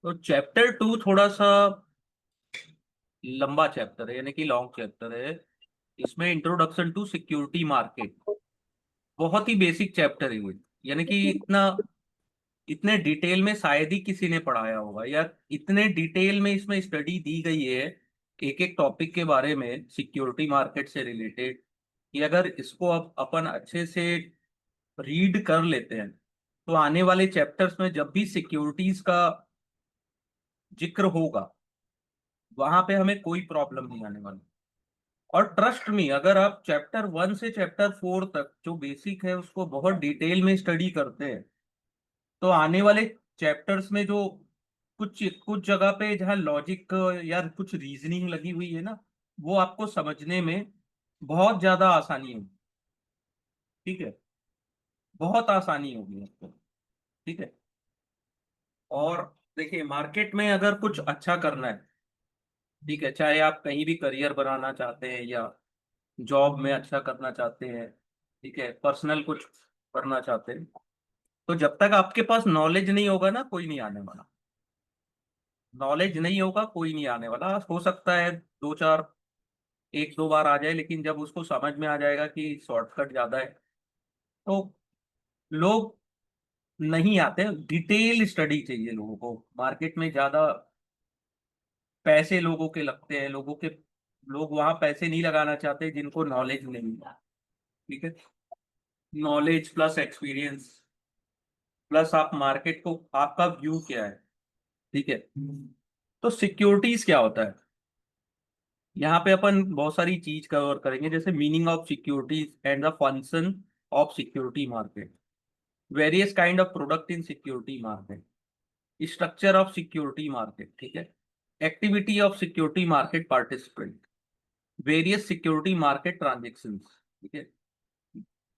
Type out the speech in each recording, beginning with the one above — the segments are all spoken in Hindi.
तो चैप्टर 2 थोड़ा सा लंबा चैप्टर है, यानी कि लॉन्ग चैप्टर है। इसमें इंट्रोडक्शन टू सिक्योरिटी मार्केट बहुत ही बेसिक चैप्टर है ये। यानी कि इतने डिटेल में शायद ही किसी ने पढ़ाया होगा, या इतने डिटेल में इसमें स्टडी दी गई है एक एक टॉपिक के बारे में सिक्योरिटी मार्केट से रिलेटेड, कि अगर इसको अब अपन अच्छे से रीड कर लेते हैं तो आने वाले चैप्टर्स में जब भी सिक्योरिटीज का जिक्र होगा वहां पे हमें कोई प्रॉब्लम नहीं आने वाली। और ट्रस्ट मी, अगर आप चैप्टर 1 से चैप्टर 4 तक जो बेसिक है उसको बहुत डिटेल में स्टडी करते हैं तो आने वाले चैप्टर्स में जो कुछ कुछ जगह पे जहाँ लॉजिक या कुछ रीजनिंग लगी हुई है ना, वो आपको समझने में बहुत ज्यादा आसानी होगी। ठीक है, बहुत आसानी होगी आपको। ठीक है। और देखिए, मार्केट में अगर कुछ अच्छा करना है, ठीक है, चाहे आप कहीं भी करियर बनाना चाहते हैं या जॉब में अच्छा करना चाहते हैं, ठीक है, पर्सनल कुछ करना चाहते हैं, तो जब तक आपके पास नॉलेज नहीं होगा ना, कोई नहीं आने वाला। नॉलेज नहीं होगा, कोई नहीं आने वाला। हो सकता है दो चार, एक दो बार आ जाए, लेकिन जब उसको समझ में आ जाएगा कि शॉर्टकट ज्यादा है तो लोग नहीं आते। डिटेल स्टडी चाहिए लोगों को। मार्केट में ज्यादा पैसे लोगों के लगते हैं, लोग वहां पैसे नहीं लगाना चाहते जिनको नॉलेज नहीं है। ठीक है। नॉलेज प्लस एक्सपीरियंस प्लस आप मार्केट को, आपका व्यू क्या है। ठीक है। तो सिक्योरिटीज क्या होता है, यहाँ पे अपन बहुत सारी चीज कवर करेंगे, जैसे meaning of securities and the function of security market, various kind of product in security market, structure of security market, ठीक है, activity of security market participant, various security market transaction. ठीक है।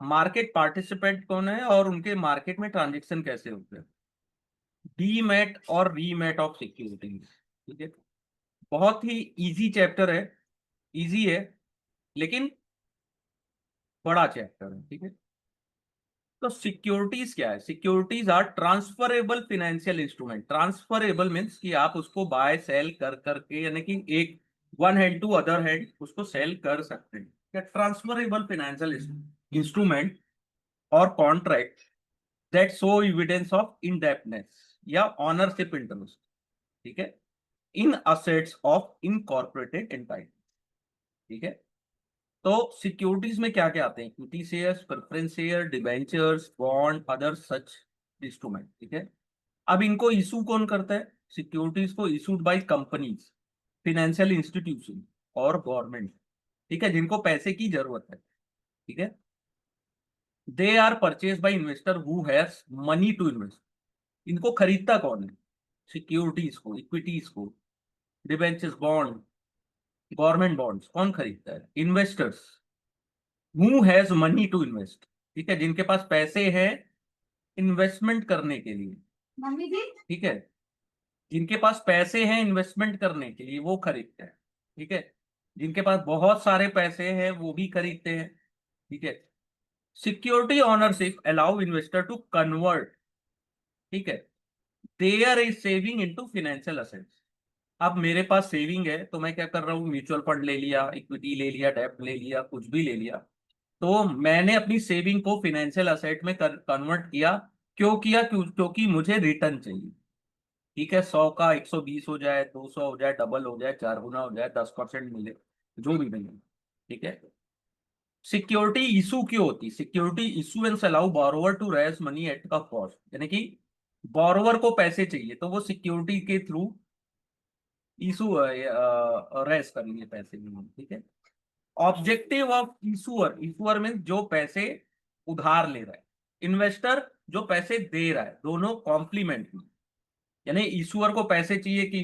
मार्केट पार्टिसिपेंट कौन है और उनके मार्केट में ट्रांजेक्शन कैसे होते हैं, डीमैट और रीमैट ऑफ सिक्योरिटीज। ठीक है। बहुत ही इजी चैप्टर है, इजी है, लेकिन बड़ा चैप्टर है। ठीक है। तो सिक्योरिटीज क्या है, securities are transferable financial instrument. Transferable means कि आप उसको बाय सेल कर करके, यानी कि एक one hand to other hand उसको सेल कर सकते हैं। ट्रांसफरेबल फाइनेंशियल इंस्ट्रूमेंट और contract that show evidence of indebtedness या ऑनरशिप इंटरेस्ट, ठीक है, in assets of incorporated entity. ठीक है। तो सिक्योरिटीज में क्या क्या आते हैं, equity shares, preference share, debentures, bond, other such instrument. ठीक है। अब इनको इशू कौन करता है, सिक्योरिटीज को issued by companies, financial institution और गवर्नमेंट। ठीक है, जिनको पैसे की जरूरत है। ठीक है। They are purchase by investor who has money to invest. इनको खरीदता कौन है, सिक्योरिटीज को, इक्विटीज को, डिबेंचर्स, बॉन्ड, गवर्नमेंट बॉन्ड्स कौन खरीदता है, investors who has money to invest. ठीक है, जिनके पास पैसे हैं इन्वेस्टमेंट करने के लिए। मम्मी जी। ठीक है, जिनके पास पैसे हैं इन्वेस्टमेंट करने के लिए वो खरीदते हैं। ठीक है। जिनके पास बहुत सारे पैसे हैं वो भी खरीदते हैं। ठीक है। Security ownership allow investor to convert, ठीक है, their is saving into financial assets. अब मेरे पास सेविंग है तो मैं क्या कर रहा हूँ, म्यूचुअल फंड ले लिया, इक्विटी ले लिया, डेब्ट ले लिया, कुछ भी ले लिया, तो मैंने अपनी सेविंग को फाइनेंशियल असेट में कन्वर्ट किया। क्योंकि मुझे रिटर्न चाहिए। ठीक है, 100 का 120 हो जाए, 200 हो जाए, डबल हो जाए, 4 गुना हो जाए, 10% मिले, जो भी मिले। ठीक है। सिक्योरिटी इशू क्यों होती, security issuance allow borrower to raise money at का कॉस्ट, यानी कि बोरोवर को पैसे चाहिए तो वो सिक्योरिटी के थ्रू इशू रेज करेंगे पैसे भी। ठीक है। Objective of issuer, issuer mean जो पैसे उधार ले रहा है, इन्वेस्टर जो पैसे दे रहा है, दोनों कॉम्प्लीमेंट में। यानी इशूअर को पैसे चाहिए कि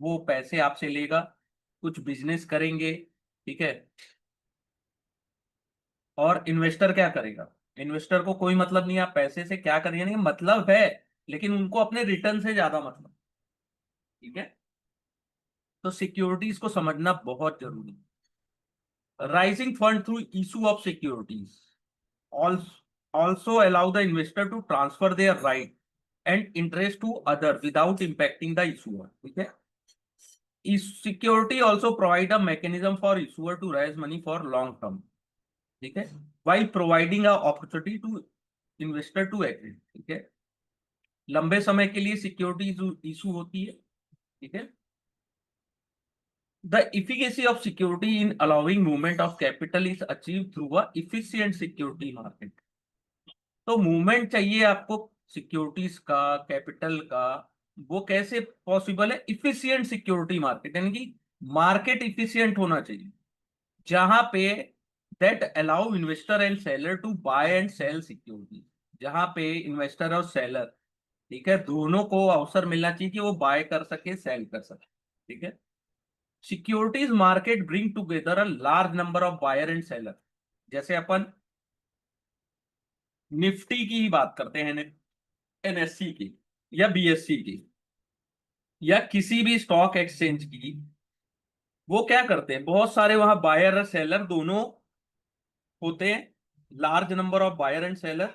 वो पैसे आपसे लेगा, कुछ बिजनेस करेंगे। ठीक है। और इन्वेस्टर क्या करेगा, इन्वेस्टर को कोई मतलब नहीं आप पैसे से क्या करेंगे, नहीं मतलब है, लेकिन उनको अपने रिटर्न से ज्यादा मतलब। ठीक है। तो सिक्योरिटीज को समझना बहुत जरूरी है। Raising fund through issue of securities also allow the investor to transfer their right, and interest to other without impacting the issuer, ठीक है। Security also provide a mechanism for issuer to raise money for long term, ठीक है, while providing a opportunity to investor to exit, ठीक है। लंबे समय के लिए सिक्योरिटी इशू होती है, ठीक है। The efficacy of security in allowing movement of capital is achieved through a efficient security market. तो मूवमेंट चाहिए आपको सिक्योरिटीज का, कैपिटल का, वो कैसे पॉसिबल है? इफिशियंट सिक्योरिटी मार्केट, यानी कि मार्केट इफिशियंट होना चाहिए, जहां पे that allow investor and seller to buy and sell security, जहां पे इन्वेस्टर और सेलर, ठीक है, दोनों को अवसर मिलना चाहिए कि वो बाय कर सके, सेल कर सके, ठीक है। Securities market bring together a large number of buyer and seller. जैसे अपन निफ्टी की ही बात करते हैं, एनएससी की या बीएससी की या किसी भी स्टॉक एक्सचेंज की, वो क्या करते हैं, बहुत सारे वहां बायर और सेलर दोनों होते हैं, large number of buyer and seller.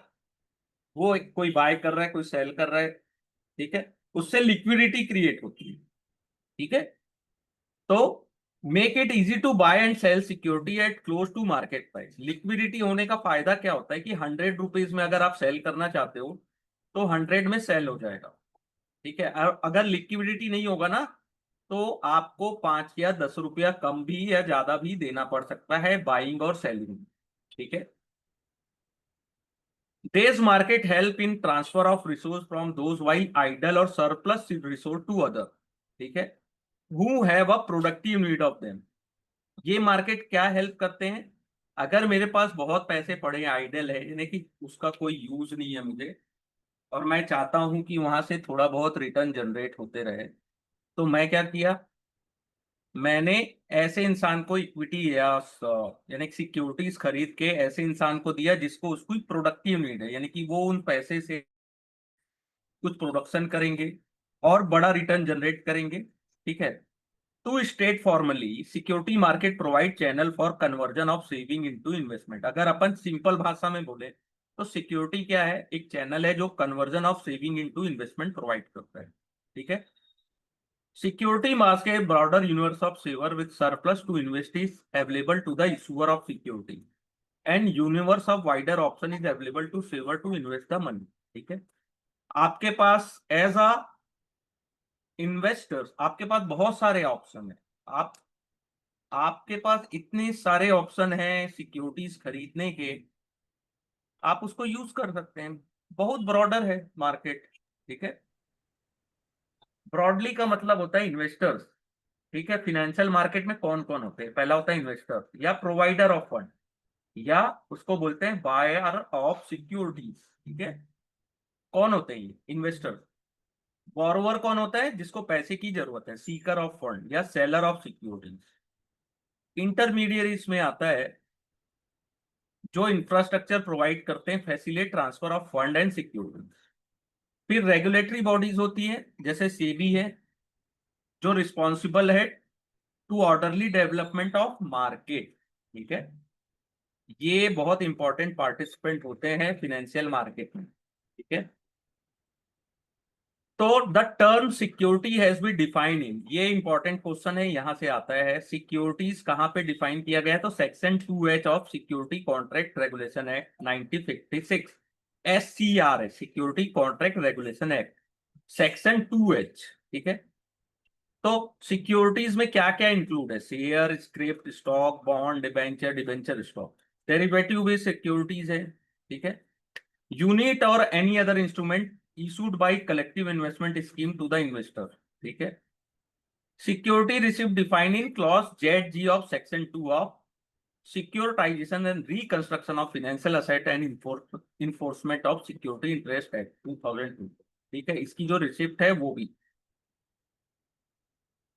वो कोई बाय कर रहा है, कोई सेल कर रहा है, ठीक है, उससे लिक्विडिटी क्रिएट होती है, ठीक है। तो make it easy to buy and sell security at close to market price. Liquidity होने का फायदा क्या होता है कि 100 रुपीज में अगर आप सेल करना चाहते हो तो 100 में सेल हो जाएगा, ठीक है। और अगर लिक्विडिटी नहीं होगा ना, तो आपको 5 या 10 रुपया कम भी या ज्यादा भी देना पड़ सकता है बाइंग और सेलिंग, ठीक है। This market help in transfer of resource from those while idle or surplus resource to other, ठीक है, who have a productive need of them। ये मार्केट क्या हेल्प करते हैं? अगर मेरे पास बहुत पैसे पड़े आइडल है, यानी कि उसका कोई यूज नहीं है मुझे, और मैं चाहता हूं कि वहां से थोड़ा बहुत रिटर्न जनरेट होते रहे, तो मैं क्या किया, मैंने ऐसे इंसान को इक्विटी या यानी सिक्योरिटीज खरीद के ऐसे इंसान को दिया जिसको उसको प्रोडक्टिव नीड है, यानी कि वो उन पैसे से कुछ प्रोडक्शन करेंगे और बड़ा रिटर्न जनरेट करेंगे, ठीक है। To state formally, security market provide channel for conversion of saving into investment. अगर अपन सिंपल भाषा में बोले तो सिक्योरिटी क्या है? एक चैनल है जो conversion of saving into investment provide करता है, ठीक है। Security market broader universe of saver with surplus to invest is available to the issuer of security and universe of wider option is available to saver to invest the money, ठीक है। आपके पास एज अ इन्वेस्टर्स आपके पास बहुत सारे ऑप्शन है। आप आपके पास इतने सारे ऑप्शन हैं सिक्योरिटीज खरीदने के, आप उसको यूज कर सकते हैं। बहुत ब्रॉडर है मार्केट, ठीक है। ब्रॉडली का मतलब होता है इन्वेस्टर्स, ठीक है। फाइनेंशियल मार्केट में कौन कौन होते हैं? पहला होता है इन्वेस्टर या प्रोवाइडर ऑफ फंड, या उसको बोलते हैं बायर ऑफ सिक्योरिटीज, ठीक है। कौन होते हैं ये? इन्वेस्टर। बोरोवर कौन होता है? जिसको पैसे की जरूरत है, सीकर ऑफ फंड या सेलर ऑफ सिक्योरिटीज। इंटरमीडियरीज में आता है जो इंफ्रास्ट्रक्चर प्रोवाइड करते हैं, facilitate transfer of fund and security. फिर रेगुलेटरी बॉडीज होती है, जैसे सेबी है, जो रिस्पॉन्सिबल है to orderly development of market, ठीक है। ये बहुत इंपॉर्टेंट पार्टिसिपेंट होते हैं फाइनेंशियल मार्केट में, ठीक है। तो the term security has be defined in, ये इंपॉर्टेंट क्वेश्चन है, यहां से आता है सिक्योरिटीज कहां पे डिफाइन किया गया है? तो section 2H of security contract regulation act 1956, SCR है, security contract regulation act, section 2H, ठीक है। तो सिक्योरिटीज में क्या क्या इंक्लूड है? Share, script, stock, bond, debenture, debenture stock, derivative based securities है, ठीक है। यूनिट और any other instrument issued by collective investment scheme to the investor, ठीक है। Security receipt defined in clause ZG of section 2 of securitisation and reconstruction of financial asset and enforcement of security interest act 2002, ठीक है। इसकी जो रिसिप्ट है वो भी।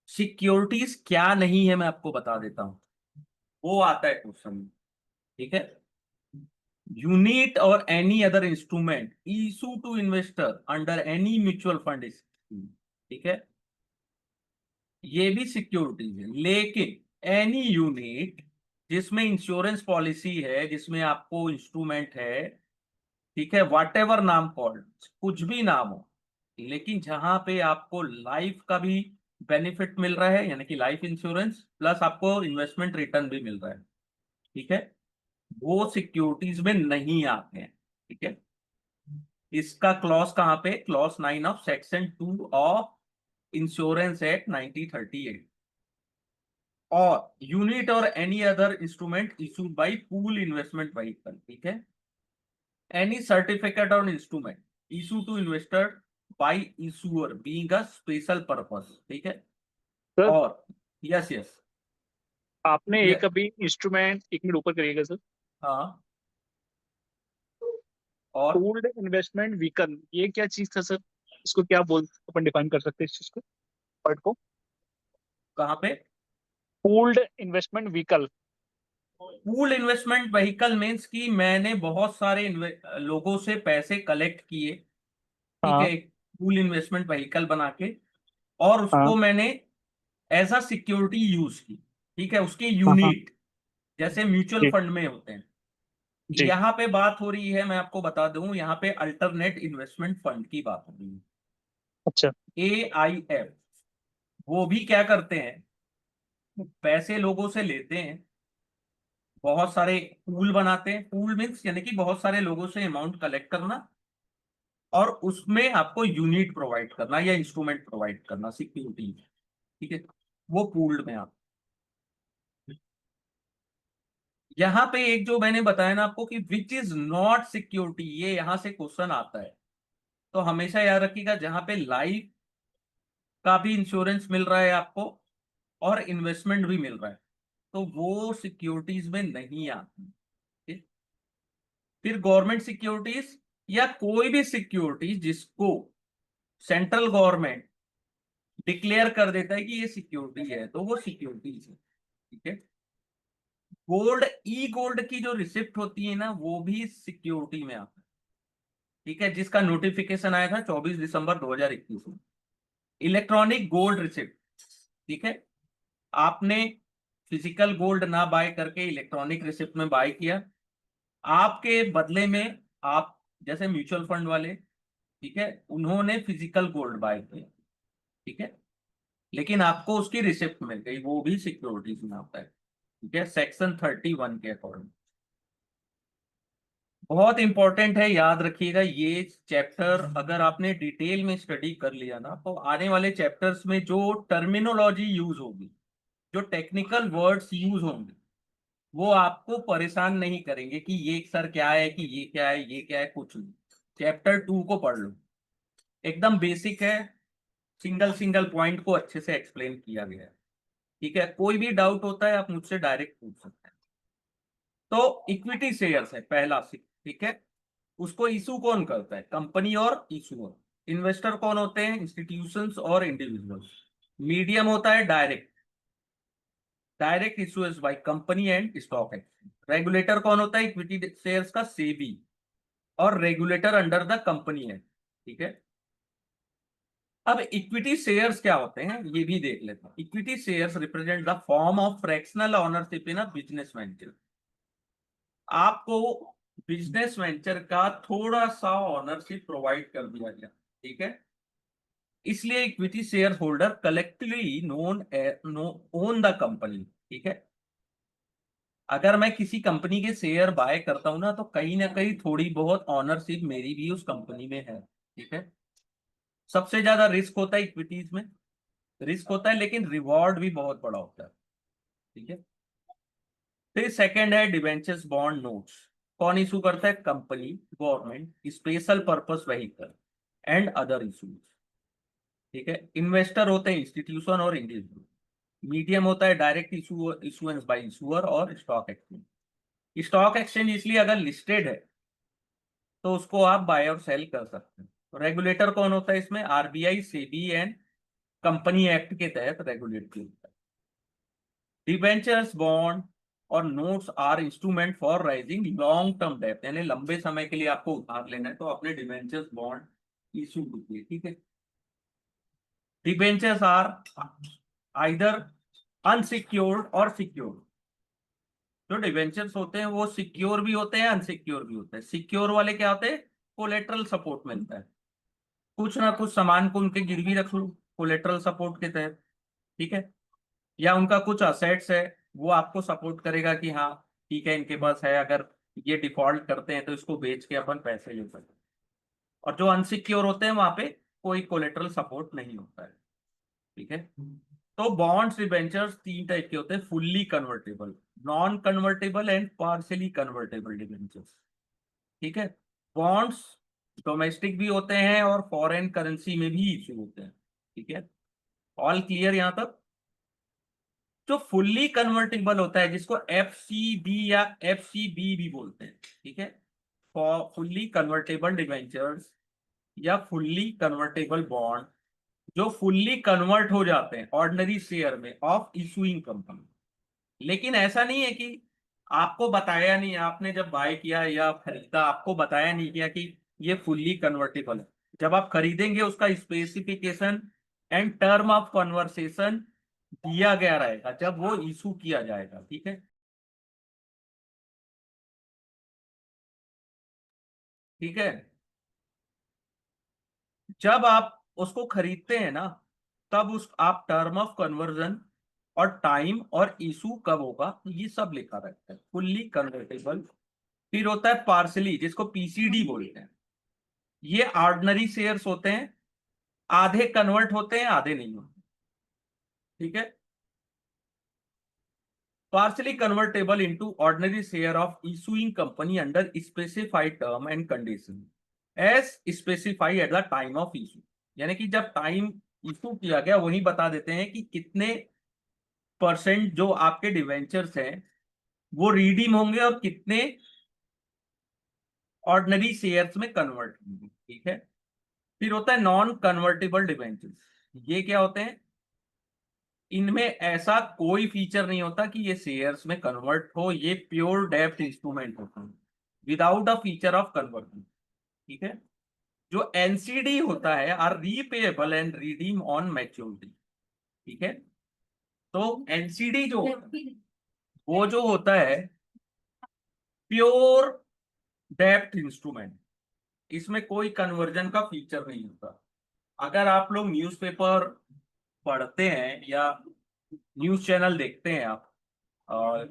सिक्योरिटीज क्या नहीं है मैं आपको बता देता हूं, वो आता है क्वेश्चन, ठीक है। यूनिट और any other instrument issue to investor under any mutual fund scheme, ठीक है, ये भी सिक्योरिटीज है। लेकिन एनी यूनिट जिसमें इंश्योरेंस पॉलिसी है, जिसमें आपको इंस्ट्रूमेंट है, ठीक है, वाट एवर नाम कॉल्ड, कुछ भी नाम हो, लेकिन जहां पे आपको लाइफ का भी बेनिफिट मिल रहा है, यानी कि लाइफ इंश्योरेंस प्लस आपको इन्वेस्टमेंट रिटर्न भी मिल रहा है, ठीक है, वो सिक्योरिटीज में नहीं आते हैं। ठीक है, इसका क्लॉज कहाँ पे, clause 9 of section 2 of insurance act 1938। और यूनिट और any other instrument issued by pool investment vehicle, ठीक है, एनी सर्टिफिकेट और instrument issue to investor by issuer being a special purpose, ठीक है। सर, और यस यस, आपने ये एक अभी इंस्ट्रूमेंट, 1 मिनट ऊपर करिएगा सर। हाँ, और पूल्ड इन्वेस्टमेंट व्हीकल, ये क्या चीज था सर? इसको क्या बोल, अपन डिफाइन कर सकते हैं इस चीज को, वर्ड को? कहाँ पे, pooled investment vehicle. Pool investment vehicle means कि मैंने बहुत सारे लोगों से पैसे कलेक्ट किए, ठीक है, हाँ एक पूल इन्वेस्टमेंट व्हीकल बना के, और हाँ उसको मैंने एज अ सिक्योरिटी यूज की, ठीक है, उसके हाँ हाँ। यूनिट जैसे म्यूचुअल जी फंड में होते हैं। जी। यहाँ पे बात हो रही है, मैं आपको बता दूं, यहाँ पे अल्टरनेट इन्वेस्टमेंट फंड की बात हो रही अच्छा। है, AIF। वो भी क्या करते हैं, पैसे लोगों से लेते हैं, बहुत सारे पूल बनाते हैं, पूल मीन्स यानी कि बहुत सारे लोगों से अमाउंट कलेक्ट करना, और उसमें आपको यूनिट प्रोवाइड करना या इंस्ट्रूमेंट प्रोवाइड करना, सिक्योरिटी, ठीक है, वो पूल्ड में आप। यहाँ पे एक जो मैंने बताया ना आपको कि विच इज नॉट सिक्योरिटी, ये यहां से क्वेश्चन आता है, तो हमेशा याद रखिएगा, जहां पे लाइफ का भी इंश्योरेंस मिल रहा है आपको और इन्वेस्टमेंट भी मिल रहा है, तो वो सिक्योरिटीज में नहीं आती। ठीक? फिर गवर्नमेंट सिक्योरिटीज या कोई भी सिक्योरिटी जिसको सेंट्रल गवर्नमेंट डिक्लेयर कर देता है कि ये सिक्योरिटी है, तो वो सिक्योरिटीज है, ठीक है। गोल्ड, ई गोल्ड की जो रिसिप्ट होती है ना, वो भी सिक्योरिटी में आता है, ठीक है, जिसका नोटिफिकेशन आया था 24 दिसंबर 2021 में, इलेक्ट्रॉनिक गोल्ड रिसिप्ट, ठीक है। आपने फिजिकल गोल्ड ना बाय करके इलेक्ट्रॉनिक रिसिप्ट में बाय किया, आपके बदले में आप, जैसे म्यूचुअल फंड वाले, ठीक है, उन्होंने फिजिकल गोल्ड बाय किया, ठीक है, लेकिन आपको उसकी रिसिप्ट मिल गई, वो भी सिक्योरिटीज में आता है, ठीक है, सेक्शन 31 के अकॉर्डिंग। बहुत इंपॉर्टेंट है, याद रखिएगा ये चैप्टर, अगर आपने डिटेल में स्टडी कर लिया ना, तो आने वाले चैप्टर्स में जो टर्मिनोलॉजी यूज होगी, जो टेक्निकल वर्ड्स यूज होंगे, वो आपको परेशान नहीं करेंगे कि ये सर क्या है, कि ये क्या है, ये क्या है, कुछ नहीं। चैप्टर 2 को पढ़ लो, एकदम बेसिक है, सिंगल सिंगल पॉइंट को अच्छे से एक्सप्लेन किया गया है, ठीक है। कोई भी डाउट होता है आप मुझसे डायरेक्ट पूछ सकते हैं। तो इक्विटी शेयर्स है पहला, ठीक है, उसको इशू कौन करता है, कंपनी और इशूअर। इन्वेस्टर कौन होते हैं, इंस्टीट्यूशंस और इंडिविजुअल्स। मीडियम होता है direct, direct issuance by company and stock exchange. Regulator कौन होता है इक्विटी शेयर्स का, सेबी, और रेगुलेटर अंडर द कंपनी है, ठीक है। अब इक्विटी शेयर्स क्या होते हैं ये भी देख लेते हैं। Equity shares represent the form of fractional ownership in a business venture. आपको बिजनेस वेंचर का थोड़ा सा ओनरशिप प्रोवाइड कर दिया गया, ठीक है, इसलिए equity share holder collectively known own the company, ठीक है। अगर मैं किसी कंपनी के शेयर बाय करता हूं ना कहीं थोड़ी बहुत ऑनरशिप मेरी भी उस कंपनी में है, ठीक है। सबसे ज्यादा रिस्क होता है इक्विटीज में, रिस्क होता है लेकिन रिवॉर्ड भी बहुत बड़ा होता है, ठीक है। फिर सेकंड है डिवेंचर्स बॉन्ड नोट्स। कौन इशू करता है, company, government, special purpose vehicle and other issues, ठीक है। इन्वेस्टर होते हैं इंस्टीट्यूशन और इंडिविजुअल। मीडियम होता है direct issue, issuance by issuer और स्टॉक एक्सचेंज। स्टॉक एक्सचेंज इसलिए अगर लिस्टेड है तो उसको आप बाय और सेल कर सकते हैं। रेगुलेटर कौन होता है इसमें, RBI, SEBI and company act के तहत रेगुलेट होता है। डिबेंचर्स, बॉन्ड और notes are instrument for raising long term debt, यानी लंबे समय के लिए आपको उधार लेना है तो अपने डिबेंचर्स बॉन्ड इशू कीजिए, ठीक है। डिबेंचर्स आर आइदर अनसिक्योर्ड और सिक्योर्ड। जो डिबेंचर्स होते हैं वो सिक्योर भी होते हैं, अनसिक्योर भी होते हैं। सिक्योर वाले क्या होते हैं, कोलेटरल सपोर्ट मिलता है, कुछ ना कुछ सामान को उनके गिरवी रख लो कोलेटरल सपोर्ट के तहत, ठीक है। या उनका कुछ असेट्स है, वो आपको सपोर्ट करेगा कि हाँ ठीक है इनके पास है, अगर ये डिफॉल्ट करते हैं तो इसको बेच के अपन पैसे ले सकते हैं। और जो अनसिक्योर होते हैं वहां पे कोई कोलेटरल सपोर्ट नहीं होता है, ठीक है। तो बॉन्ड्स डिबेंचर्स तीन टाइप के होते हैं, fully convertible, non convertible and partially convertible debentures, ठीक है। बॉन्ड्स डोमेस्टिक भी होते हैं और फॉरेन करेंसी में भी इशू होते हैं, ठीक है। ऑल क्लियर यहां तक। जो फुल्ली कन्वर्टेबल होता है जिसको एफ सी बी या एफ सी बी भी बोलते हैं, ठीक है, फुल्ली कन्वर्टेबल डिबेंचर्स या फुल्ली कन्वर्टेबल बॉन्ड, जो फुल्ली कन्वर्ट हो जाते हैं ऑर्डिनरी शेयर में ऑफ इशूइंग कंपनी। लेकिन ऐसा नहीं है कि आपको बताया नहीं, आपने जब बाय किया या खरीदा आपको बताया नहीं गया कि ये फुल्ली कन्वर्टेबल है। जब आप खरीदेंगे उसका specification and term of conversation दिया गया रहेगा जब वो इशू किया जाएगा, ठीक है, ठीक है। जब आप उसको खरीदते हैं ना, तब उस आप टर्म ऑफ कन्वर्जन और टाइम और इशू कब होगा ये सब लिखा रहता है, फुल्ली कन्वर्टेबल। फिर होता है पार्सली जिसको पीसीडी बोलते हैं, ये ऑर्डिनरी शेयर्स होते हैं, आधे कन्वर्ट होते हैं आधे नहीं होते, ठीक है। Partially convertible into ordinary share of issuing company under specified term and condition as specify at the time of issue. यानी कि जब टाइम इशू किया गया वही बता देते हैं कि कितने परसेंट जो आपके डिवेंचर्स हैं वो रिडीम होंगे और कितने ऑर्डिनरी शेयर्स में कन्वर्ट होंगे, ठीक है। फिर होता है नॉन कन्वर्टेबल डिवेंचर्स, ये क्या होते हैं, इनमें ऐसा कोई फीचर नहीं होता कि ये शेयर्स में कन्वर्ट हो, ये प्योर डेब्ट इंस्ट्रूमेंट होता है without a feature of conversion, ठीक है। जो एनसीडी होता है are repayable and redeem on maturity, ठीक है। तो एनसीडी जो होता है वो जो होता है प्योर डेब्ट इंस्ट्रूमेंट, इसमें कोई कन्वर्जन का फीचर नहीं होता। अगर आप लोग न्यूज़पेपर पढ़ते हैं या न्यूज चैनल देखते हैं आप, और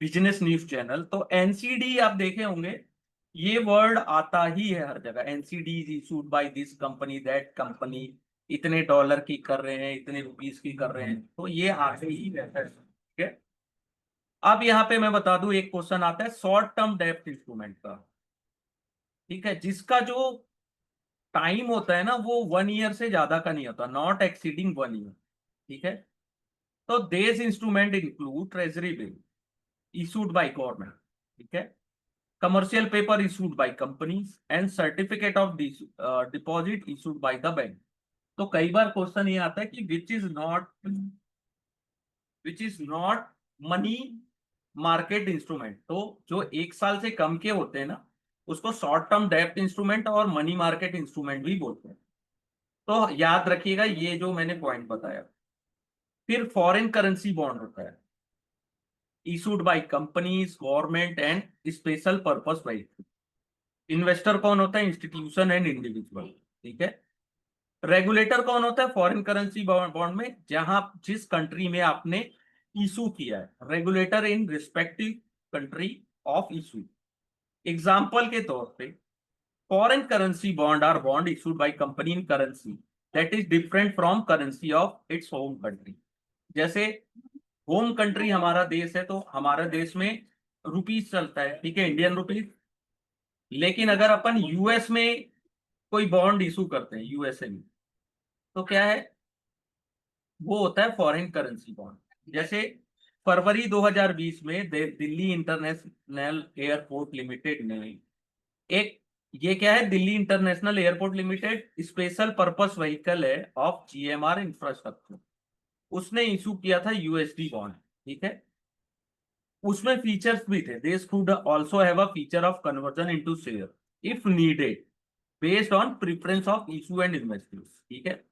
बिजनेस न्यूज चैनल, तो एनसीडी आप देखे होंगे, ये वर्ड आता ही है हर जगह, NCD is issued by this company that company, इतने डॉलर की कर रहे हैं इतने रुपीस की कर रहे हैं, तो ये आते ही रहता है, ठीक है। अब यहाँ पे मैं बता दूं एक क्वेश्चन आता है शॉर्ट टर्म डेब्ट इंस्ट्रूमेंट का, ठीक है, जिसका जो टाइम होता है ना वो 1 ईयर से ज्यादा का नहीं होता, नॉट एक्सीडिंग 1 ईयर, ठीक है। तो देस instrument include treasury bill issued by government, ठीक है, commercial paper issued by companies and certificate of deposit issued by the bank। तो कई बार क्वेश्चन ये आता है कि which is not money market instrument, तो जो 1 साल से कम के होते हैं ना उसको शॉर्ट टर्म डेब्ट इंस्ट्रूमेंट और मनी मार्केट इंस्ट्रूमेंट भी बोलते हैं। तो याद रखिएगा ये जो मैंने पॉइंट बताया। फिर फॉरेन करेंसी बॉन्ड होता है issued by companies government and special purpose vehicle. Investor कौन होता है, इंस्टीट्यूशन एंड इंडिविजुअल, ठीक है। रेगुलेटर कौन होता है फॉरेन करेंसी बॉन्ड में, जहां जिस कंट्री में आपने इशू किया है, regulator in respective country of issue. Example के तौर पे foreign currency bond are bond issued by company in currency that is different from currency of its home country. जैसे होम कंट्री हमारा देश है तो हमारे देश में रुपीज चलता है, ठीक है, इंडियन रुपीज। लेकिन अगर अपन यूएस में कोई बॉन्ड इशू करते हैं यूएसए में, तो क्या है, वो होता है फॉरेन करेंसी बॉन्ड। जैसे फरवरी 2020 में दिल्ली इंटरनेशनल एयरपोर्ट लिमिटेड ने एक, ये क्या है, Delhi international airport limited special purpose vehicle है ऑफ जीएमआर इंफ्रास्ट्रक्चर, उसने इशू किया था यूएसडी बॉन्ड, ठीक है। उसमें फीचर्स भी थे, this could also have a feature of conversion into share if needed based on preference of issue and investors, ठीक है।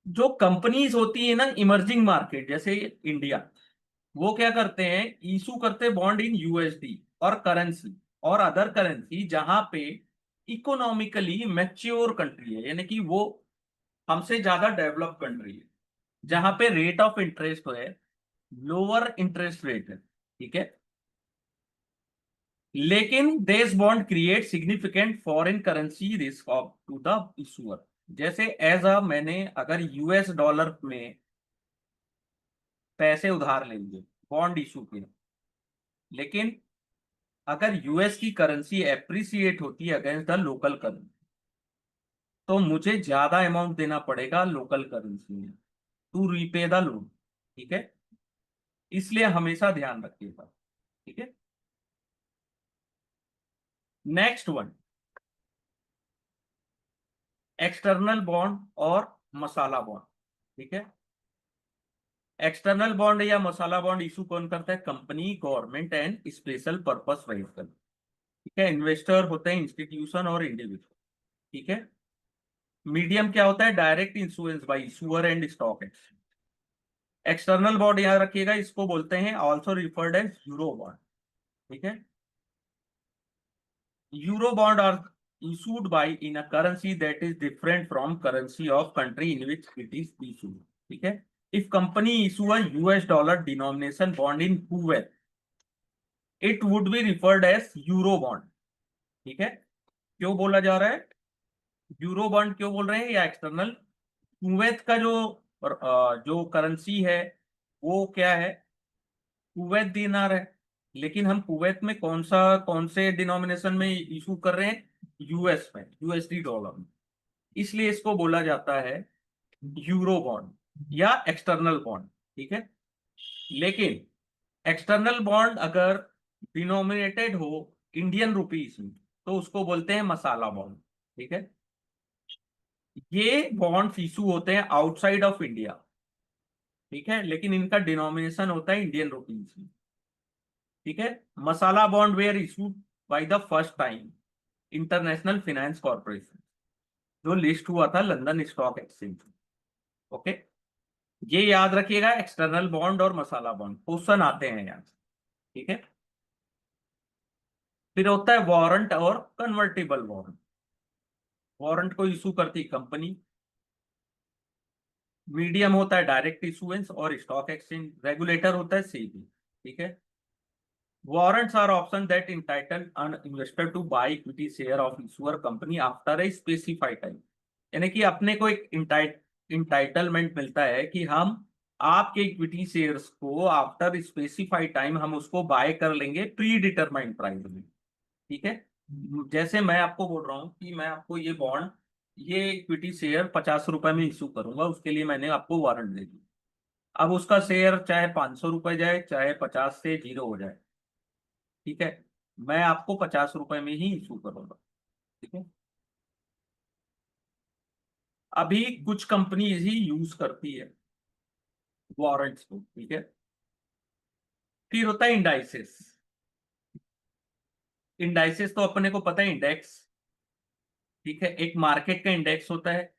जो कंपनीज होती है ना इमर्जिंग मार्केट जैसे इंडिया, वो क्या करते हैं, इशू करते हैं बॉन्ड इन यूएसडी और करेंसी और अदर करेंसी जहां पे इकोनॉमिकली मैच्योर कंट्री है, यानी कि वो हमसे ज्यादा डेवलप कंट्री है, जहां पे रेट ऑफ इंटरेस्ट है लोअर इंटरेस्ट रेट है, ठीक है। लेकिन देश bond create significant foreign currency risk of to the issuer. जैसे एज अ मैंने अगर यूएस डॉलर में पैसे उधार ले लिए बॉन्ड इशू के, लेकिन अगर यूएस की करेंसी एप्रिसिएट होती है अगेंस्ट द लोकल करेंसी, तो मुझे ज्यादा अमाउंट देना पड़ेगा लोकल करेंसी में टू रीपे द लोन, ठीक है। इसलिए हमेशा ध्यान रखिएगा, ठीक है। नेक्स्ट वन, एक्सटर्नल बॉन्ड और मसाला बॉन्ड, ठीक है। एक्सटर्नल बॉन्ड या मसाला बॉन्ड इशू कौन करता है? Company, government and special purpose vehicle, ठीक है। इन्वेस्टर होते हैं इंस्टीट्यूशन और इंडिविजुअल, ठीक है। मीडियम क्या होता है? Direct influence by issuer and stock exchange. External bond याद रखिएगा, इसको बोलते हैं also referred as euro bond, ठीक है। Euro bond are issued by in a currency that is different from currency of country in which it is issued, ठीक है। if company issue a US dollar denomination bond in Kuwait, it would be referred as euro bond, ठीक है। क्यों बोला जा रहा है यूरो बॉन्ड, क्यों बोल रहे हैं? या एक्सटर्नल, कुवैत का जो करेंसी है वो क्या है? कुवैत दिनार है। लेकिन हम कुवैत में कौन से डिनोमिनेशन में इशू कर रहे हैं? यूएस में, यूएसडी डॉलर में। इसलिए इसको बोला जाता है यूरो बॉन्ड या एक्सटर्नल बॉन्ड, ठीक है। लेकिन एक्सटर्नल बॉन्ड अगर डिनोमिनेटेड हो इंडियन रुपीस में, तो उसको बोलते हैं मसाला बॉन्ड, ठीक है। ये बॉन्ड्स इशू होते हैं आउटसाइड ऑफ इंडिया, ठीक है, लेकिन इनका डिनोमिनेशन होता है इंडियन रुपीस में, ठीक है। Masala bond were issued by the first time international finance corporation, जो लिस्ट हुआ था लंदन स्टॉक एक्सचेंज, ओके। ये याद रखिएगा, एक्सटर्नल बॉन्ड और मसाला बॉन्ड क्वेश्चन आते हैं यहाँ से, ठीक है। फिर होता है वारंट और कन्वर्टेबल वारंट। वारंट को इशू करती कंपनी। मीडियम होता है डायरेक्ट इशुएंस और स्टॉक एक्सचेंज। रेगुलेटर होता है सेबी, ठीक है। Warrants are options that entitle an investor to buy equity share of issuer company after a specified time। यानी कि अपने को एक इंटाइटलमेंट मिलता है कि हम आपके इक्विटी शेयर्स को आफ्टर स्पेसिफाइड टाइम हम उसको बाय कर लेंगे प्री डिटरमाइंड प्राइस में, ठीक है। जैसे मैं आपको बोल रहा हूँ कि मैं आपको ये बॉन्ड, ये इक्विटी शेयर 50 रुपए में इशू करूंगा, उसके लिए मैंने आपको वारंट दे दी। अब उसका शेयर चाहे 500 रुपए जाए, चाहे 50 से जीरो हो जाए, ठीक है, मैं आपको 50 रुपए में ही इशू करूंगा, ठीक है। अभी कुछ कंपनीज ही यूज करती है वारंट्स को, ठीक है। फिर होता है इंडाइसेस। इंडाइसेस तो अपने को पता है, इंडेक्स, ठीक है। एक मार्केट का इंडेक्स होता है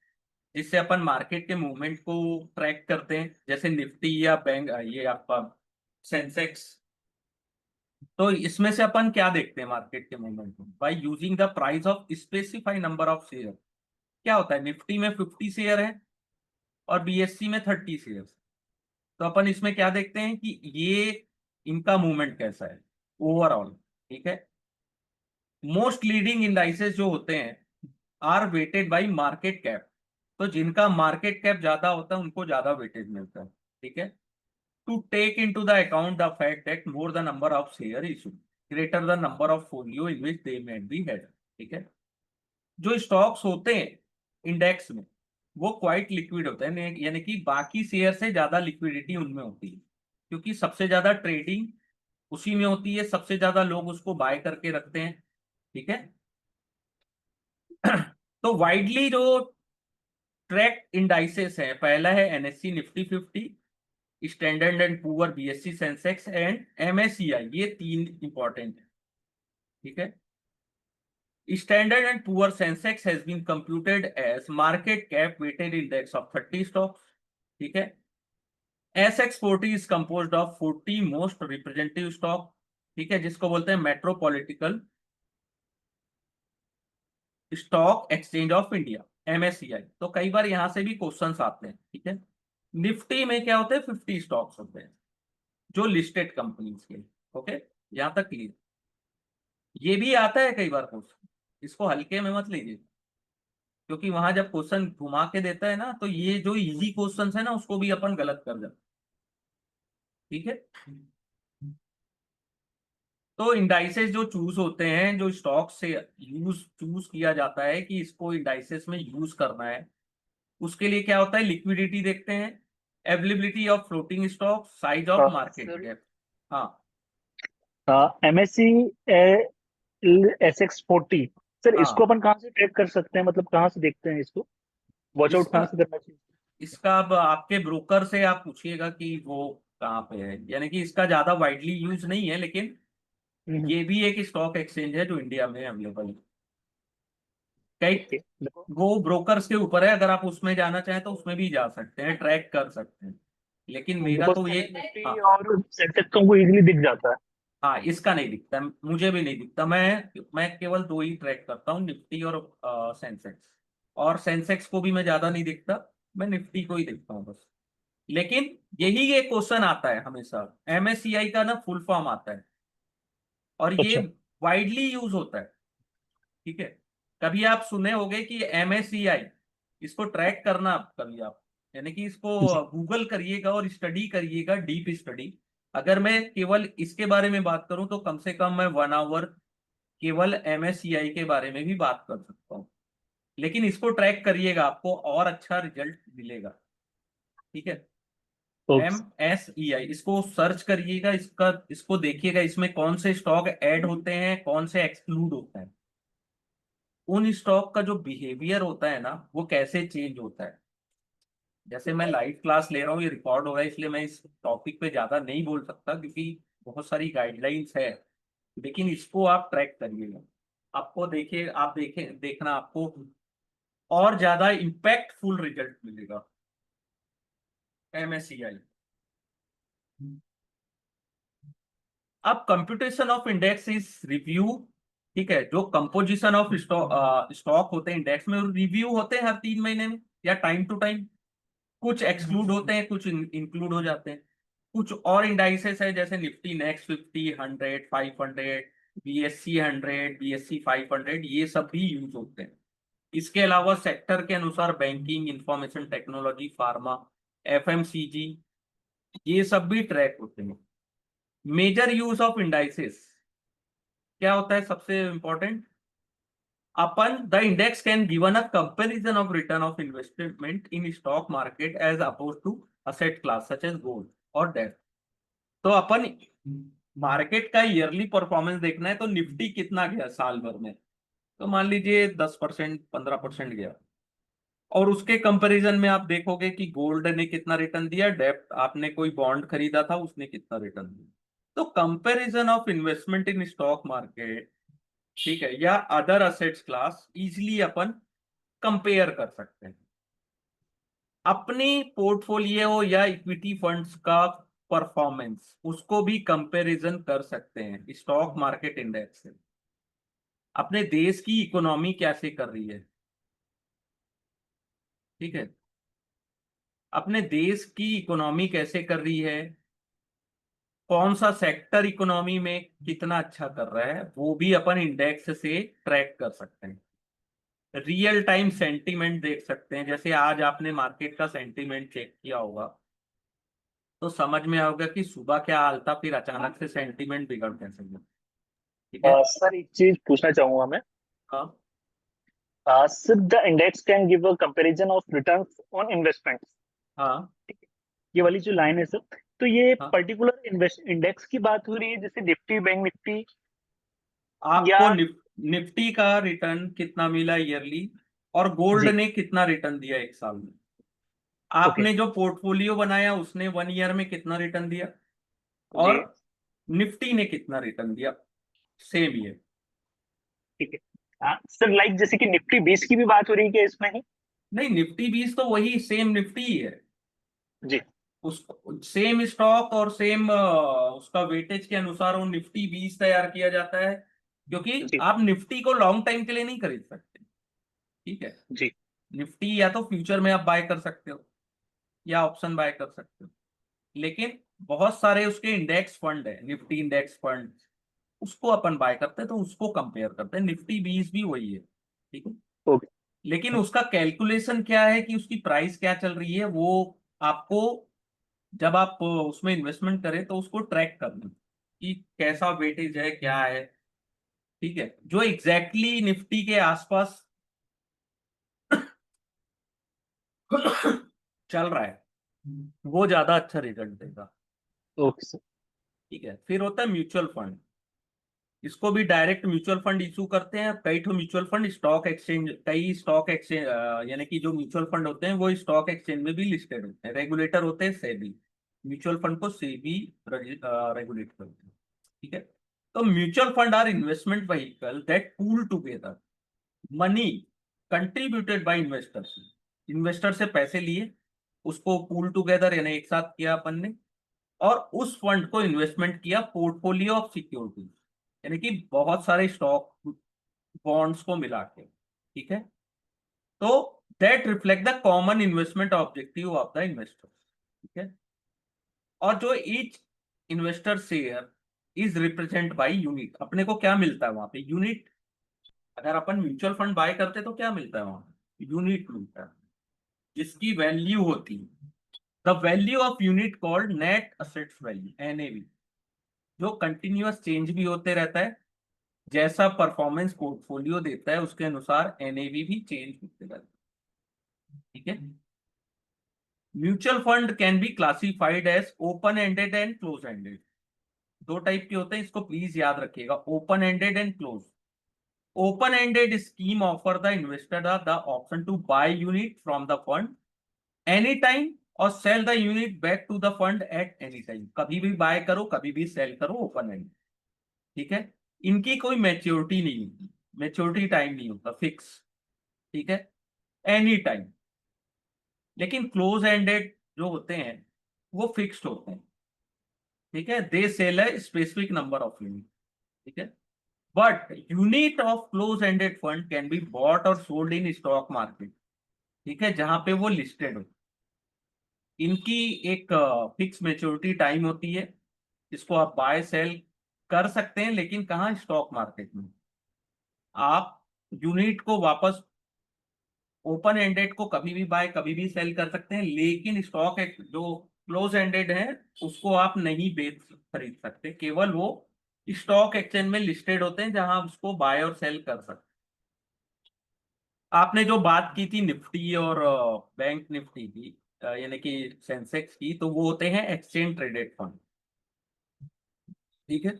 जिससे अपन मार्केट के मूवमेंट को ट्रैक करते हैं, जैसे निफ्टी या बैंक, ये आपका सेंसेक्स। तो इसमें से अपन क्या देखते हैं मार्केट के मूवमेंट को? By using the price of specify number of share. क्या होता है, निफ्टी में 50 शेयर है और बीएससी में 30 शेयर, तो अपन इसमें क्या देखते हैं कि ये इनका मूवमेंट कैसा है ओवरऑल, ठीक है। मोस्ट लीडिंग इंडाइसेस जो होते हैं are weighted by market cap. तो जिनका मार्केट कैप ज्यादा होता है उनको ज्यादा वेटेज मिलता है, ठीक है। To take into the account the fact that more the number of share issue greater the number of folio in which they may be held, ठीक है। जो स्टॉक्स होते हैं इंडेक्स में वो क्वाइट लिक्विड होते हैं, यानी कि बाकी शेयर से ज्यादा लिक्विडिटी उनमें होती है, क्योंकि सबसे ज्यादा ट्रेडिंग उसी में होती है, सबसे ज्यादा लोग उसको बाय करके रखते हैं, ठीक है। तो वाइडली जो ट्रैक इंडाइसेस है, पहला है NSC Nifty 50, standard and poor BSc Sensex and MSCI, ये तीन इंपॉर्टेंट है, ठीक है। Standard and Poor Sensex has been computed as market cap weighted index of 30 stocks, ठीक है। SX40 is composed of 40 most representative stock, ठीक है, जिसको बोलते हैं metropolitan stock exchange of India, MSCI. तो कई बार यहां से भी क्वेश्चंस आते हैं, ठीक है। निफ्टी में क्या होते हैं, 50 स्टॉक्स होते हैं जो लिस्टेड कंपनीज के। ओके, यहां तक क्लियर। ये भी आता है कई बार क्वेश्चन, इसको हल्के में मत लीजिए, क्योंकि वहां जब क्वेश्चन घुमा के देता है ना, तो ये जो इजी क्वेश्चंस है ना, उसको भी अपन गलत कर जाते हैं, ठीक है। तो इंडाइसेस जो चूज होते हैं, जो स्टॉक से यूज चूज किया जाता है कि इसको इंडाइसेस में यूज करना है, उसके लिए क्या होता है, लिक्विडिटी देखते हैं, availability of floating stock, size of market sir cap. हाँ। MSC SX40, सर इसको हाँ, अपन कहाँ से ट्रैक कर सकते हैं, मतलब कहाँ से देखते हैं इसको, वॉच आउट इसका कहाँ से करना चाहिए? इसका अब आपके ब्रोकर से आप पूछिएगा कि वो कहाँ पे है, यानी कि इसका ज्यादा वाइडली यूज नहीं है, लेकिन हम्म, ये भी एक स्टॉक एक्सचेंज है जो इंडिया में अवेलेबल है। कई ओके देखो। वो ब्रोकर्स के ऊपर है, अगर आप उसमें जाना चाहें तो उसमें भी जा सकते हैं, ट्रैक कर सकते हैं, लेकिन मेरा देखो तो ये। सर निफ्टी हाँ। और सेंसेक्स तो हमको इजीली दिख जाता है। हाँ, इसका नहीं दिखता, मुझे भी नहीं दिखता। मैं केवल दो ही ट्रैक करता हूँ, निफ्टी और सेंसेक्स। और सेंसेक्स को भी मैं ज्यादा नहीं दिखता, मैं निफ्टी को ही देखता हूँ बस। लेकिन यही एक क्वेश्चन आता है हमेशा, एमएससीआई का ना फुल फॉर्म आता है, और ये अच्छा। वाइडली यूज होता है, ठीक है। कभी आप सुने होंगे कि एमएससीआई, इसको ट्रैक करना कभी आप, यानी कि इसको जी। गूगल करिएगा और स्टडी करिएगा, डीप स्टडी। अगर मैं केवल इसके बारे में बात करूं तो कम से कम मैं 1 आवर केवल एमएससीआई के बारे में भी बात कर सकता हूँ। लेकिन इसको ट्रैक करिएगा, आपको और अच्छा रिजल्ट मिलेगा, ठीक है। ओके। एमएसईआई, इसको सर्च करिएगा, इसको देखिएगा, इसमें कौन से स्टॉक ऐड होते हैं, कौन से एक्सक्लूड होते हैं, उन स्टॉक का जो बिहेवियर होता है ना, वो कैसे चेंज होता है। जैसे मैं लाइव क्लास ले रहा हूँ, ये रिकॉर्ड हो रहा है, इसलिए मैं इस टॉपिक पे ज्यादा नहीं बोल सकता, क्योंकि बहुत सारी गाइडलाइंस है। लेकिन इसको आप ट्रैक करिएगा, आपको देखिए, आप देखना आपको और ज्यादा इम्पैक्टफुल रिजल्ट मिलेगा। एमएससीआई। अब computation of index is review, ठीक है। जो कंपोजिशन ऑफ स्टॉक होते हैं इंडेक्स में, रिव्यू होते हैं हर 3 महीने में या टाइम टू टाइम। कुछ एक्सक्लूड होते हैं, कुछ इंक्लूड हो जाते हैं। कुछ और इंडाइसेस है, जैसे निफ्टी नेक्स्ट 50, 100, 500, बीएससी 100, बीएससी 500, ये सब भी यूज होते हैं। इसके अलावा सेक्टर के अनुसार banking, information technology, pharma, FMCG, ये सब भी ट्रैक होते हैं। मेजर यूज ऑफ इंडाइसेस क्या होता है, सबसे इंपॉर्टेंट, अपन the index can given a comparison of return of investment in stock market as oppose to asset class such as gold और डेट। तो अपन मार्केट का ईयरली परफॉर्मेंस देखना है, तो निफ्टी कितना गया साल भर में, तो मान लीजिए 10%, 15% गया। और उसके कंपैरिजन में आप देखोगे कि गोल्ड ने कितना रिटर्न दिया, डेप्ट आपने कोई बॉन्ड खरीदा था उसने कितना रिटर्न दिया। तो comparison of investment in stock market, ठीक है, या अदर असेट्स क्लास, इजिली अपन कंपेयर कर सकते हैं अपनी पोर्टफोलियो या इक्विटी फंड्स का परफॉर्मेंस, उसको भी कंपैरिजन कर सकते हैं स्टॉक मार्केट इंडेक्स से। अपने देश की इकोनॉमी कैसे कर रही है, ठीक है, अपने देश की इकोनॉमी कैसे कर रही है, कौन सा सेक्टर इकोनॉमी में कितना अच्छा कर रहा है, वो भी अपन इंडेक्स से ट्रैक कर सकते हैं। रियल टाइम सेंटीमेंट देख सकते हैं, जैसे आज आपने मार्केट का सेंटीमेंट चेक किया होगा, तो समझ में आओगे कि सुबह क्या हाल था, फिर अचानक से सेंटीमेंट बिगड़ कैसे गया, ठीक है। सर एक चीज पूछना चाहूंगा मैं। हाँ। Sir the index can give a comparison of returns on investment, हाँ। ये वाली जो लाइन है सर, तो ये हाँ, पर्टिकुलर इन्वेस्ट इंडेक्स की बात हो रही है, जैसे निफ्टी, बैंक निफ्टी, या? आपको निफ्टी का रिटर्न कितना मिला ईयरली, और गोल्ड जी। ने कितना रिटर्न दिया एक साल में। ओके। आपने जो पोर्टफोलियो बनाया उसने 1 ईयर में कितना रिटर्न दिया, जी। और निफ्टी ने कितना रिटर्न दिया सेम ईयर। ठीक है सर, लाइक जैसे कि निफ्टी 20 की भी बात हो रही है क्या इसमें ही? नहीं, निफ्टी 20 तो वही सेम निफ्टी ही है। जी। उस सेम स्टॉक और सेम उसका वेटेज के अनुसार वो निफ्टी 20 तैयार किया जाता है, क्योंकि जी। आप निफ्टी को लॉन्ग टाइम के लिए नहीं खरीद सकते। ठीक है। जी। निफ्टी या तो फ्यूचर में आप बाय कर सकते हो या ऑप्शन बाय कर सकते हो, लेकिन बहुत सारे उसके इंडेक्स फंड है, निफ्टी इंडेक्स फंड, उसको अपन बाय करते हैं तो उसको कंपेयर करते हैं। निफ्टी 20 भी वही है, ठीक है। ओके। लेकिन उसका कैलकुलेशन क्या है कि उसकी प्राइस क्या चल रही है, वो आपको जब आप उसमें इन्वेस्टमेंट करें तो उसको ट्रैक करना कि कैसा वेटेज है, क्या है। ठीक है, जो एग्जैक्टली exactly निफ्टी के आसपास चल रहा है वो ज्यादा अच्छा रिजल्ट देगा। Okay sir. ठीक है, फिर होता है म्यूचुअल फंड। इसको भी डायरेक्ट म्यूचुअल फंड इशू करते हैं कई ठो म्यूचुअल फंड, स्टॉक एक्सचेंज, कई स्टॉक एक्सचेंज, यानी कि जो म्यूचुअल फंड होते हैं वो स्टॉक एक्सचेंज में भी लिस्टेड होते हैं। रेगुलेटर होते हैं सेबी, म्यूचुअल फंड को सेबी रेगुलेट करते हैं। ठीक है। तो mutual fund are investment vehicle that pool together money contributed by investors. Investor से पैसे लिए, उसको पूल टुगेदर यानी एक साथ किया अपन ने, और उस फंड को इन्वेस्टमेंट किया पोर्टफोलियो ऑफ सिक्योरिटीज, यानी कि बहुत सारे स्टॉक बॉन्ड्स को मिला के। ठीक है। तो that reflect the common investment objective of the investor. ठीक है। और जो each investor share is represent by unit, अपने को क्या मिलता है वहां पे, यूनिट। अगर अपन म्यूचुअल फंड बाय करते तो क्या मिलता है वहां पे, यूनिट मिलता है जिसकी वैल्यू होती है the value of unit called net assets value, NAV, जो कंटिन्यूअस चेंज भी होते रहता है। जैसा परफॉर्मेंस पोर्टफोलियो देता है उसके अनुसार एनएवी भी चेंज होते रहता है। ठीक है। Mutual fund can be classified as open ended and close ended. दो टाइप के होते हैं, इसको प्लीज याद रखिएगा, open ended and close. Open ended scheme offer the investor the option to buy unit from the fund any time और sell the unit back to the fund at any time. कभी भी बाय करो कभी भी सेल करो, ओपन एंड। ठीक है। इनकी कोई मैच्योरिटी नहीं होती, मैच्योरिटी टाइम नहीं होता फिक्स। ठीक है, एनी टाइम। लेकिन क्लोज एंडेड जो होते हैं वो फिक्स्ड होते हैं। ठीक है, दे सेल है स्पेसिफिक नंबर ऑफ यूनिट। ठीक है। But unit of close ended fund can be bought और सोल्ड इन स्टॉक मार्केट। ठीक है, जहां पे वो लिस्टेड हो। इनकी एक फिक्स मेच्योरिटी टाइम होती है, इसको आप बाय सेल कर सकते हैं, लेकिन कहाँ, स्टॉक मार्केट में। आप यूनिट को वापस, ओपन एंडेड को कभी भी बाय कभी भी सेल कर सकते हैं, लेकिन स्टॉक जो क्लोज एंडेड है उसको आप नहीं बेच खरीद सकते, केवल वो स्टॉक एक्सचेंज में लिस्टेड होते हैं जहां उसको बाय और सेल कर सकते। आपने जो बात की थी निफ्टी और बैंक निफ्टी की, यानी कि सेंसेक्स की, तो वो होते हैं एक्सचेंज ट्रेडेड फंड। ठीक है,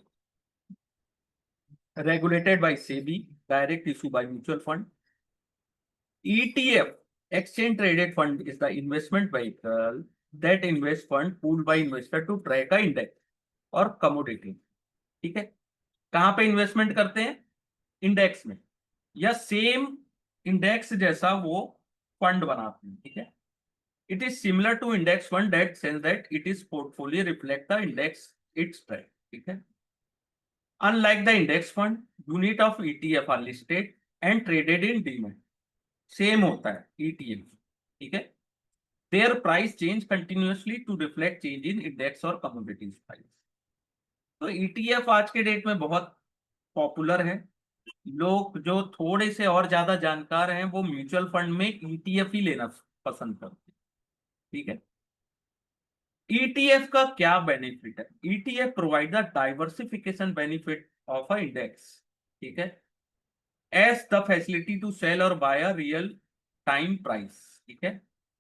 regulated by SEBI, direct issue by mutual fund. ETF, exchange traded fund, is the investment vehicle that invest fund pooled by investor to track a index और commodity. ठीक है, कहां पे इन्वेस्टमेंट करते हैं, इंडेक्स में, या सेम इंडेक्स जैसा वो फंड बनाते हैं। ठीक है, it is similar to index fund that sense that it is portfolio reflect the index its track. ठीक है, unlike the index fund, unit of ETF are listed and traded in demat. Same होता है ETF। ठीक है, their price change continuously to reflect change in index और commodities price। तो ETF आज के डेट में बहुत पॉपुलर है। लोग जो थोड़े से और ज्यादा जानकार हैं वो म्यूचुअल फंड में ETF ही लेना पसंद करते हैं। ठीक है, ETF का क्या बेनिफिट है, ETF provide the diversification benefit of a index. ठीक है, as the facility to sell or buy a real time price। ठीक है,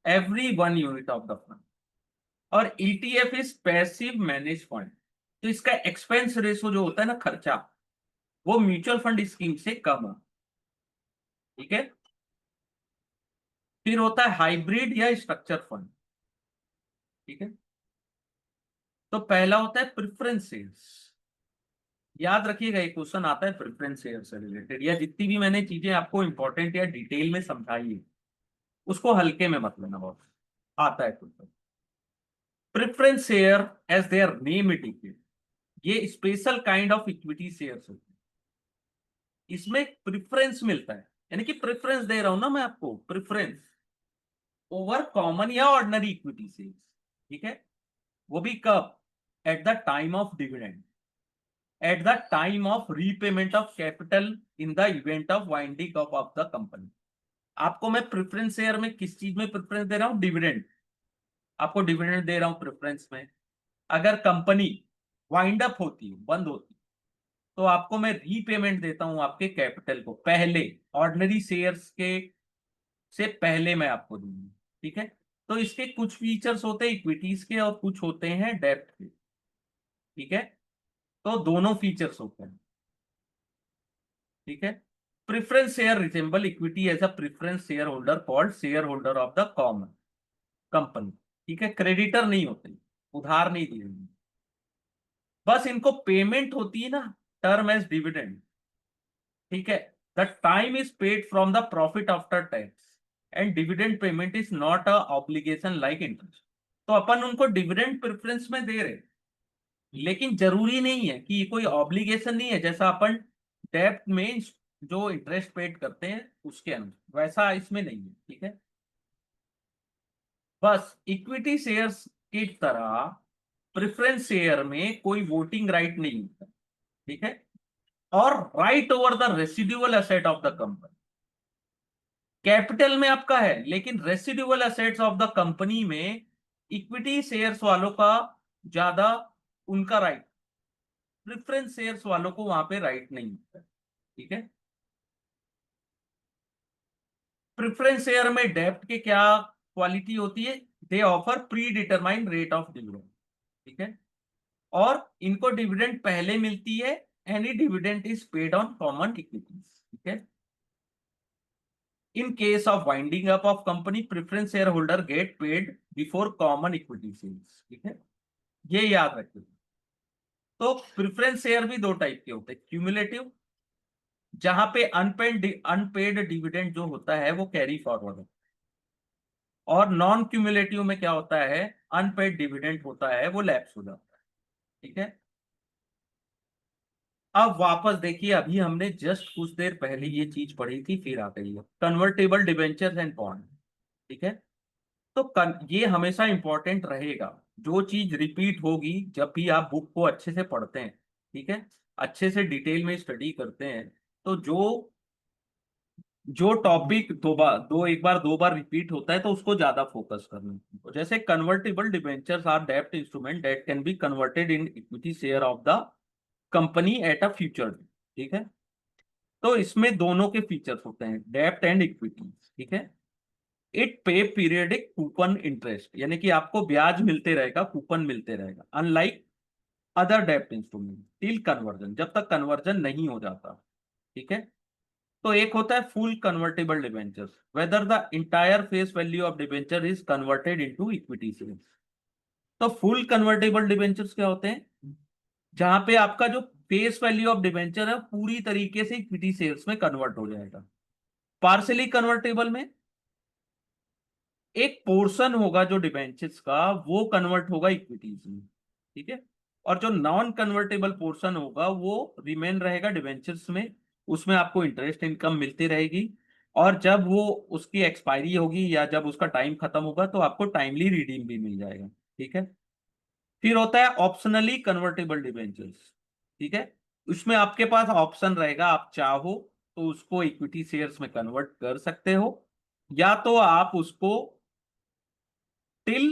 every one unit of the fund। और ETF is passive manage fund, तो इसका एक्सपेंस रेशो जो होता है ना, खर्चा, वो म्यूचुअल फंड स्कीम से कम है। ठीक है, फिर होता है हाइब्रिड या स्ट्रक्चर फंड। ठीक है, तो पहला होता है प्रेफरेंस शेयर्स। याद रखिएगा, एक क्वेश्चन आता है प्रेफरेंस शेयर से रिलेटेड, या जितनी भी मैंने चीजें आपको इंपॉर्टेंट या डिटेल में समझाई है उसको हल्के में मत लेना, बहुत आता है question. Preference share, as their name indicate, ये special kind of equity shares होते हैं। इसमें प्रेफरेंस मिलता है, यानी कि प्रेफरेंस दे रहा हूं ना मैं आपको, प्रेफरेंस ओवर कॉमन या ऑर्डिनरी इक्विटी शेयर्स। ठीक है, वो भी कब? Eight the time of dividend, eight the time of repayment of capital, in the event of winding up of the company. आपको मैं प्रेफरेंस शेयर में किस चीज में प्रेफरेंस दे रहा हूं? डिविडेंड। आपको डिविडेंड दे रहा हूं प्रेफरेंस में। अगर कंपनी वाइंड अप होती है, बंद होती है, तो आपको मैं रीपेमेंट देता हूं आपके कैपिटल को पहले, ऑर्डिनरी शेयर्स के से पहले मैं आपको दूंगा। ठीक है, तो इसके कुछ फीचर्स होते हैं इक्विटीज के और कुछ होते हैं डेब्ट के। ठीक है, तो दोनों फीचर्स होते हैं। ठीक है, preference share resemble equity as a preference shareholder called shareholder of the common company. ठीक है, क्रेडिटर नहीं होते, उधार नहीं दिए, बस इनको पेमेंट होती है ना, टर्म एज डिविडेंड। ठीक है, the time is paid from the profit after tax and dividend payment is not a obligation like interest. तो अपन उनको डिविडेंड प्रेफरेंस में दे रहे, लेकिन जरूरी नहीं है कि ये कोई ऑब्लिगेशन नहीं है, जैसा अपन डेब्ट में जो इंटरेस्ट पेड करते हैं उसके अनुसार, वैसा इसमें नहीं है। ठीक है, बस इक्विटी शेयर्स की तरह प्रेफरेंस शेयर में कोई वोटिंग राइट नहीं होता। ठीक है, और right over the residual asset of the company. Capital में आपका है, लेकिन residual assets of the company में इक्विटी शेयर्स वालों का ज्यादा उनका राइट, प्रेफरेंस शेयर्स वालों को वहां पे राइट नहीं होता। ठीक है, प्रेफरेंस शेयर में डेब्ट के क्या क्वालिटी होती है? दे offer pre determined rate of dividend. ठीक है, और इनको डिविडेंड पहले मिलती है, any dividend is paid on common equities. ठीक है, in case of winding up of company preference shareholder get paid before common equity shares. ठीक है, ये याद रखिए। तो प्रेफरेंस शेयर भी दो टाइप के होते हैं, क्यूमुलेटिव, जहां पे अनपेड डिविडेंड जो होता है वो कैरी फॉरवर्ड है, और नॉन क्यूमुलेटिव में क्या होता है? अनपेड डिविडेंड होता है, वो लैप्स हो जाता है। ठीक है, अब वापस देखिए, अभी हमने जस्ट कुछ देर पहले ये चीज पढ़ी थी, फिर आ गई है कन्वर्टेबल डिबेंचर्स एंड बॉन्ड। ठीक है, तो ये हमेशा इंपॉर्टेंट रहेगा, जो चीज रिपीट होगी जब भी आप बुक को अच्छे से पढ़ते हैं। ठीक है, अच्छे से डिटेल में स्टडी करते हैं, तो जो जो टॉपिक एक बार दो बार रिपीट होता है तो उसको ज्यादा फोकस करना है। तो जैसे कन्वर्टेबल डिबेंचर्स आर डेब्ट instrument that can be converted in equity share of the company at a future. ठीक है, तो इसमें दोनों के फीचर्स होते हैं, डेब्ट एंड इक्विटी। ठीक है, इट पे पीरियडिक कूपन इंटरेस्ट, यानी कि आपको ब्याज मिलते रहेगा, कूपन मिलते रहेगा, अनलाइक अदर डेब्ट इंस्ट्रूमेंट टिल कन्वर्जन, जब तक कन्वर्जन नहीं हो जाता। ठीक है, तो एक होता है full convertible debentures, whether the entire face value of debenture is converted into equity shares. तो फुल कन्वर्टेबल डिबेंचर्स क्या होते हैं? जहां पे आपका जो फेस वैल्यू ऑफ डिबेंचर है पूरी तरीके से इक्विटी शेयर्स में कन्वर्ट हो जाएगा। पार्शली कन्वर्टेबल में एक पोर्शन होगा जो डिबेंचर्स का, वो कन्वर्ट होगा इक्विटीज में। ठीक है, और जो नॉन कन्वर्टेबल पोर्शन होगा वो रिमेन रहेगा डिबेंचर्स में, उसमें आपको इंटरेस्ट इनकम मिलती रहेगी, और जब वो उसकी एक्सपायरी होगी या जब उसका टाइम खत्म होगा तो आपको टाइमली रिडीम भी मिल जाएगा। ठीक है, फिर होता है ऑप्शनली कन्वर्टेबल डिबेंचर्स। ठीक है, उसमें आपके पास ऑप्शन रहेगा, आप चाहो तो उसको इक्विटी शेयर्स में कन्वर्ट कर सकते हो, या तो आप उसको टिल,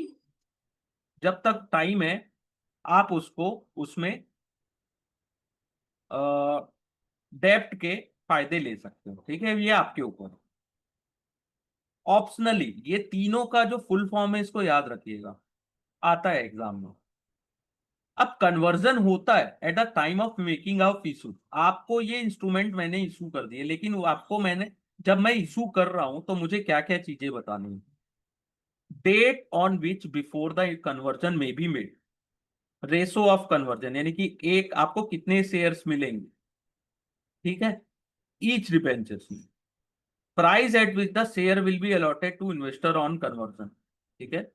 जब तक टाइम है, आप उसको उसमें डेप्ट के फायदे ले सकते हो। ठीक है, ये आपके ऊपर। ऑप्शनली, ये तीनों का जो फुल फॉर्म है इसको याद रखिएगा, आता है एग्जाम में। अब कन्वर्जन होता है eight the time of making of issue. आपको ये इंस्ट्रूमेंट मैंने इशू कर दिए, लेकिन वो आपको मैंने, जब मैं इशू कर रहा हूं तो मुझे क्या क्या चीजें बतानी है? Date on which before the conversion may be made, ratio of conversion, यानी कि एक आपको कितने शेयर्स मिलेंगे। ठीक है, ईच डिबेंचर्स में, price at which the share will be allotted to investor on conversion. ठीक है,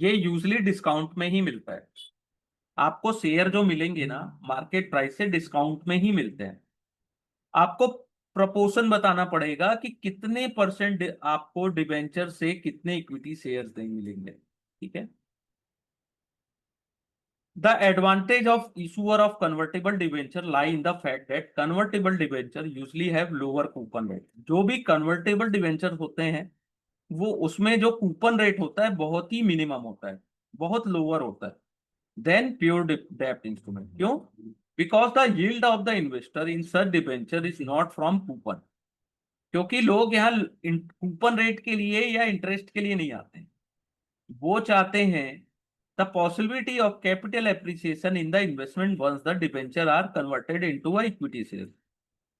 ये यूजली डिस्काउंट में ही मिलता है, आपको शेयर जो मिलेंगे ना मार्केट प्राइस से डिस्काउंट में ही मिलते हैं। आपको प्रोपोर्शन बताना पड़ेगा कि कितने परसेंट आपको डिबेंचर से कितने इक्विटी शेयर्स दे मिलेंगे। ठीक है। The advantage of issuer of convertible debenture lie in the fact that convertible debenture usually have lower coupon rate। जो भी convertible debenture होते हैं वो उसमें जो कूपन रेट होता है बहुत ही मिनिमम होता है, बहुत लोअर होता है देन प्योर डेब्ट इंस्ट्रूमेंट। क्यों? Because the yield of the investor in such debenture is not from coupon. क्योंकि लोग यहाँ कूपन रेट के लिए या इंटरेस्ट के लिए नहीं आते हैं, वो चाहते हैं the possibility of capital appreciation in the investment once the debenture are converted into a equity share.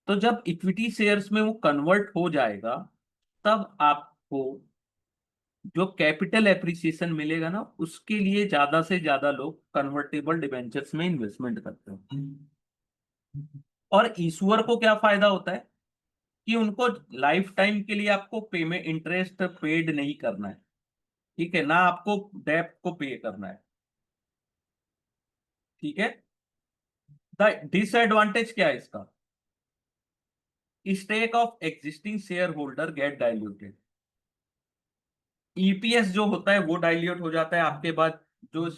तो जब इक्विटी शेयर्स में वो कन्वर्ट हो जाएगा तब आपको जो कैपिटल एप्रिसिएशन मिलेगा ना, उसके लिए ज्यादा से ज्यादा लोग कन्वर्टेबल डिबेंचर्स में इन्वेस्टमेंट करते हैं। और इशूअर को क्या फायदा होता है कि उनको लाइफ टाइम के लिए आपको पेमेंट इंटरेस्ट पेड नहीं करना है। ठीक है ना, आपको डेब्ट को पे करना है। ठीक है। द डिसएडवांटेज क्या है इसका? Stake of existing shareholder get diluted. EPS जो होता है वो डाइल्यूट हो जाता है आपके बाद, जो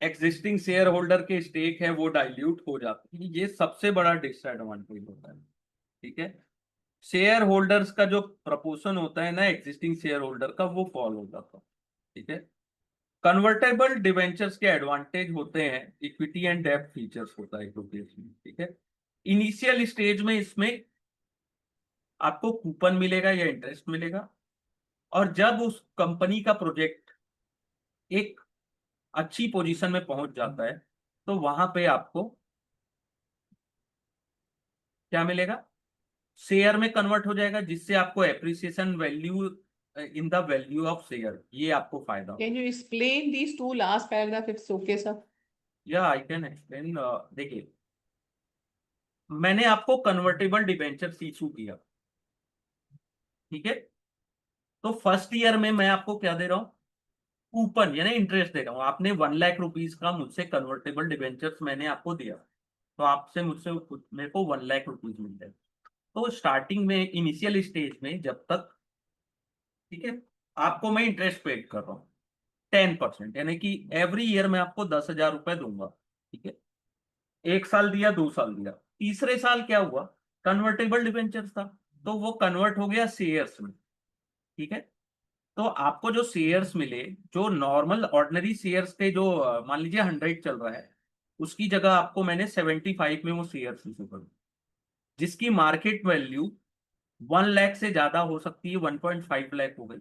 एग्जिस्टिंग शेयर होल्डर के स्टेक है वो डाइल्यूट हो जाते हैं। ये सबसे बड़ा डिसएडवांटेज होता है। ठीक है। शेयर होल्डर्स का जो प्रपोर्शन होता है ना एग्जिस्टिंग शेयर होल्डर का, वो फॉल हो जाता है। ठीक है। कन्वर्टेबल डिवेंचर्स के एडवांटेज होते हैं इक्विटी एंड डेब्ट फीचर्स होता है इक्विटी में। ठीक है। इनिशियल स्टेज में इसमें आपको कूपन मिलेगा या इंटरेस्ट मिलेगा, और जब उस कंपनी का प्रोजेक्ट एक अच्छी पोजीशन में पहुंच जाता है तो वहां पे आपको क्या मिलेगा? शेयर में कन्वर्ट हो जाएगा, जिससे आपको appreciation value in the value of share, ये आपको फायदा होगा। Can you explain these two last paragraph if it's okay, sir? या आई कैन एक्सप्लेन। देखिए, मैंने आपको कन्वर्टेबल डिबेंचर इशू किया। ठीक है। तो फर्स्ट ईयर में मैं आपको क्या दे रहा हूँ? कूपन यानी इंटरेस्ट दे रहा हूँ। आपने 1 लाख रुपीज का मुझसे कन्वर्टेबल डिबेंचर्स मैंने आपको दिया, तो आपसे मुझसे मेरे को 1 लाख रुपीज मिल जाए। तो स्टार्टिंग में इनिशियल स्टेज में जब तक, ठीक है, आपको मैं इंटरेस्ट पेड कर रहा हूँ 10%, यानी कि एवरी ईयर मैं आपको 10,000 रुपए दूंगा। ठीक है। 1 साल दिया, 2 साल दिया, तीसरे साल क्या हुआ? कन्वर्टेबल डिबेंचर्स था, तो वो कन्वर्ट हो गया शेयर्स में। ठीक है। तो आपको जो शेयर्स मिले, जो नॉर्मल ऑर्डिनरी शेयर्स थे, जो मान लीजिए 100 चल रहा है, उसकी जगह आपको मैंने 75 में वो शेयर्स इशू कर, जिसकी मार्केट वैल्यू 1 लाख से ज्यादा हो सकती है, 1.5 लाख हो गई।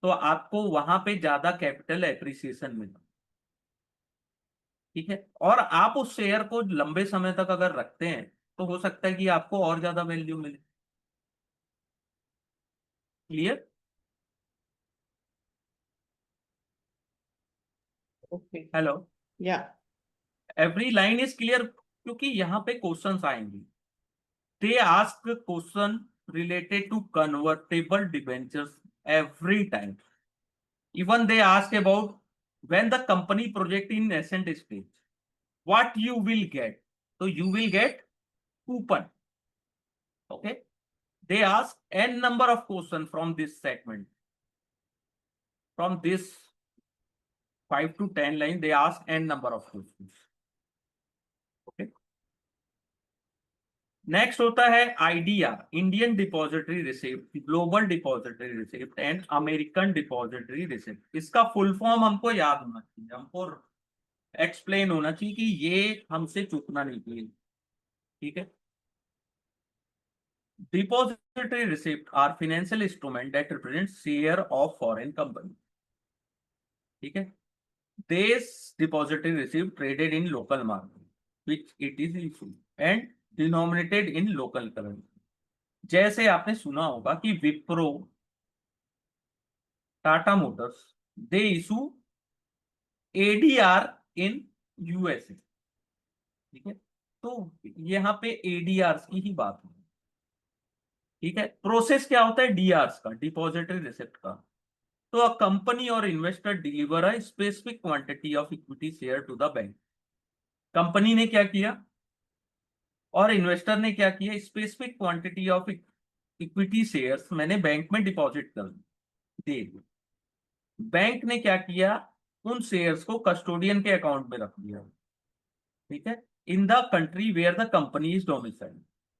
तो आपको वहां पे ज्यादा कैपिटल एप्रिसिएशन मिला। ठीक है। और आप उस शेयर को लंबे समय तक अगर रखते हैं तो हो सकता है कि आपको और ज्यादा वैल्यू मिले। Clear? Okay. Hello? Yeah. Every line is clear? क्योंकि यहाँ पे क्वेश्चंस आएंगे। They ask question related to convertible debentures every time. Even they ask about when the company project in nascent stage what you will get, so you will get coupon। Okay, they ask n number of questions from this segment, from this 5 to 10 line they ask n number of questions। Okay, next होता है IDR, Indian depository receipt, global depository receipt and American depository receipt. इसका फुल फॉर्म हमको याद होना चाहिए, हमको एक्सप्लेन होना चाहिए कि ये हमसे चूकना नहीं चाहिए। ठीक है। Depository receipt are financial instrument that represent share of foreign company। ठीक है। This depository receipt traded in local market, which it is issued and denominated in local currency। जैसे आपने सुना होगा कि Wipro, Tata Motors, they issue ADR in USA. ठीक है। तो यहाँ पे एडीआर की ही बात है। ठीक है। प्रोसेस क्या होता है डीआर का, डिपॉजिटरी रिसिप्ट का? तो अ कंपनी और investor deliver a specific quantity of equity share to the bank. Company ने क्या किया? और इन्वेस्टर ने क्या किया, specific quantity of equity shares मैंने बैंक में डिपॉजिट कर दे दिए। बैंक ने क्या किया, उन शेयर्स को कस्टोडियन के अकाउंट में रख दिया, ठीक है, in the country where the company is domicile,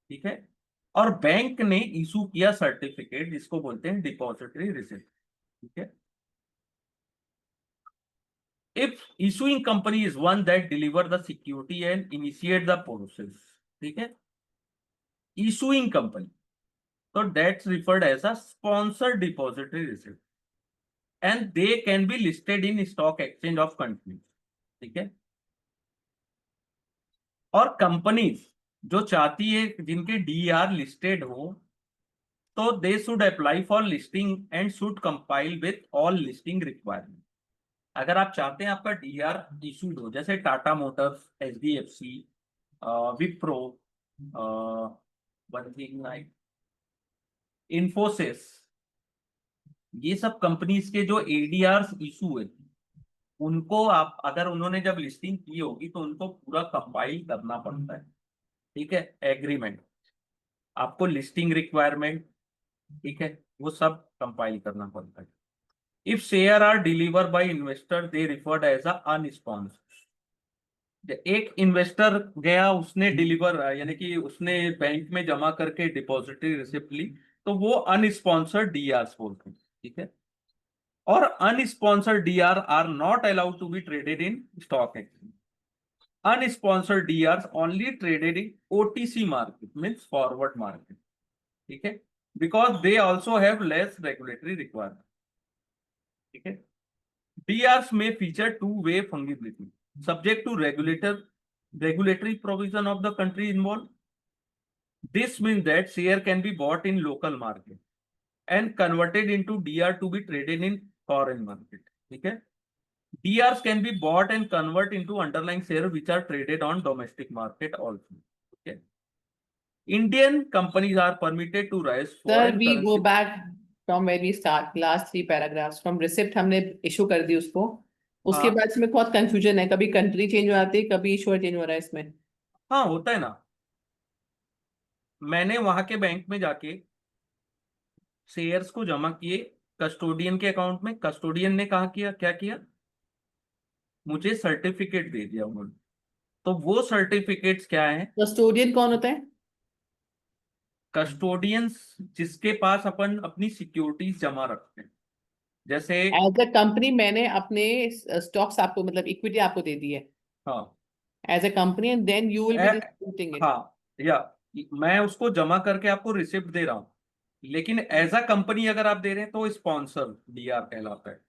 ठीक है। और बैंक ने इशू किया सर्टिफिकेट, जिसको बोलते हैं डिपॉजिटरी रिसिप्ट, ठीक है। If issuing company is one that deliver the security and initiate the process, ठीक है, इशूइंग कंपनी, तो that's referred as a sponsor depository receipt and they can be listed in stock exchange of country, ठीक है। और कंपनीज जो चाहती है जिनके डीआर लिस्टेड हो, तो they should apply for listing and should compile with all listing requirement. अगर आप चाहते हैं आपका डीआर इशूड हो, जैसे Tata Motors, HDFC, Wipro, one thing like Infosys, ये सब कंपनीज के जो एडीआर इशू है, उनको आप अगर उन्होंने जब लिस्टिंग की होगी तो उनको पूरा कंपाइल करना पड़ता है, ठीक है, एग्रीमेंट, आपको लिस्टिंग रिक्वायरमेंट, ठीक है, वो सब कंपाइल करना पड़ता है। If share are deliver by investor they referred as a unsponsored. एक इन्वेस्टर गया, उसने डिलीवर यानी कि उसने बैंक में जमा करके डिपॉजिटरी रिसिप्ट ली, तो वो अनस्पॉन्सर्ड डीआर बोलते हैं, ठीक है। और unsponsored DR are not allowed to be traded in stock exchange. Unsponsored DRs only traded in OTC market, means forward market, ठीक है, because they also have less regulatory requirement, ठीक है। DRs may feature two-way fungibility subject to regulatory provision of the country involved. This means that share can be bought in local market and converted into DR to be traded in foreign market, ठीक है। DRs can be bought and convert into underlying share which are traded on domestic market also. Okay. Indian companies are permitted to raise Sir, foreign we go currency. back from where we start, last 3 paragraphs. From receipt हमने issue कर दी उसको, उसके हाँ बाद इसमें बहुत confusion है, कभी country change हो जाती है, कभी issuer change हो रहा है इसमें। हाँ, होता है ना। मैंने वहां के बैंक में जाके शेयर्स को जमा किए कस्टोडियन के अकाउंट में, कस्टोडियन ने कहा किया क्या किया, मुझे सर्टिफिकेट दे दिया उन्होंने। तो वो सर्टिफिकेट्स क्या है, Custodian कौन होता है? कस्टोडियंस जिसके पास अपन अपनी सिक्योरिटीज जमा रखते हैं, जैसे As a company मैंने अपने stocks आपको मतलब equity आपको दे दी है हाँ as a company, and then you will be A, distributing it. हाँ, या मैं उसको जमा करके आपको रिसिप्ट दे रहा हूँ, लेकिन एज अ कंपनी अगर आप दे रहे हैं तो स्पॉन्सर डीआर कहलाता है।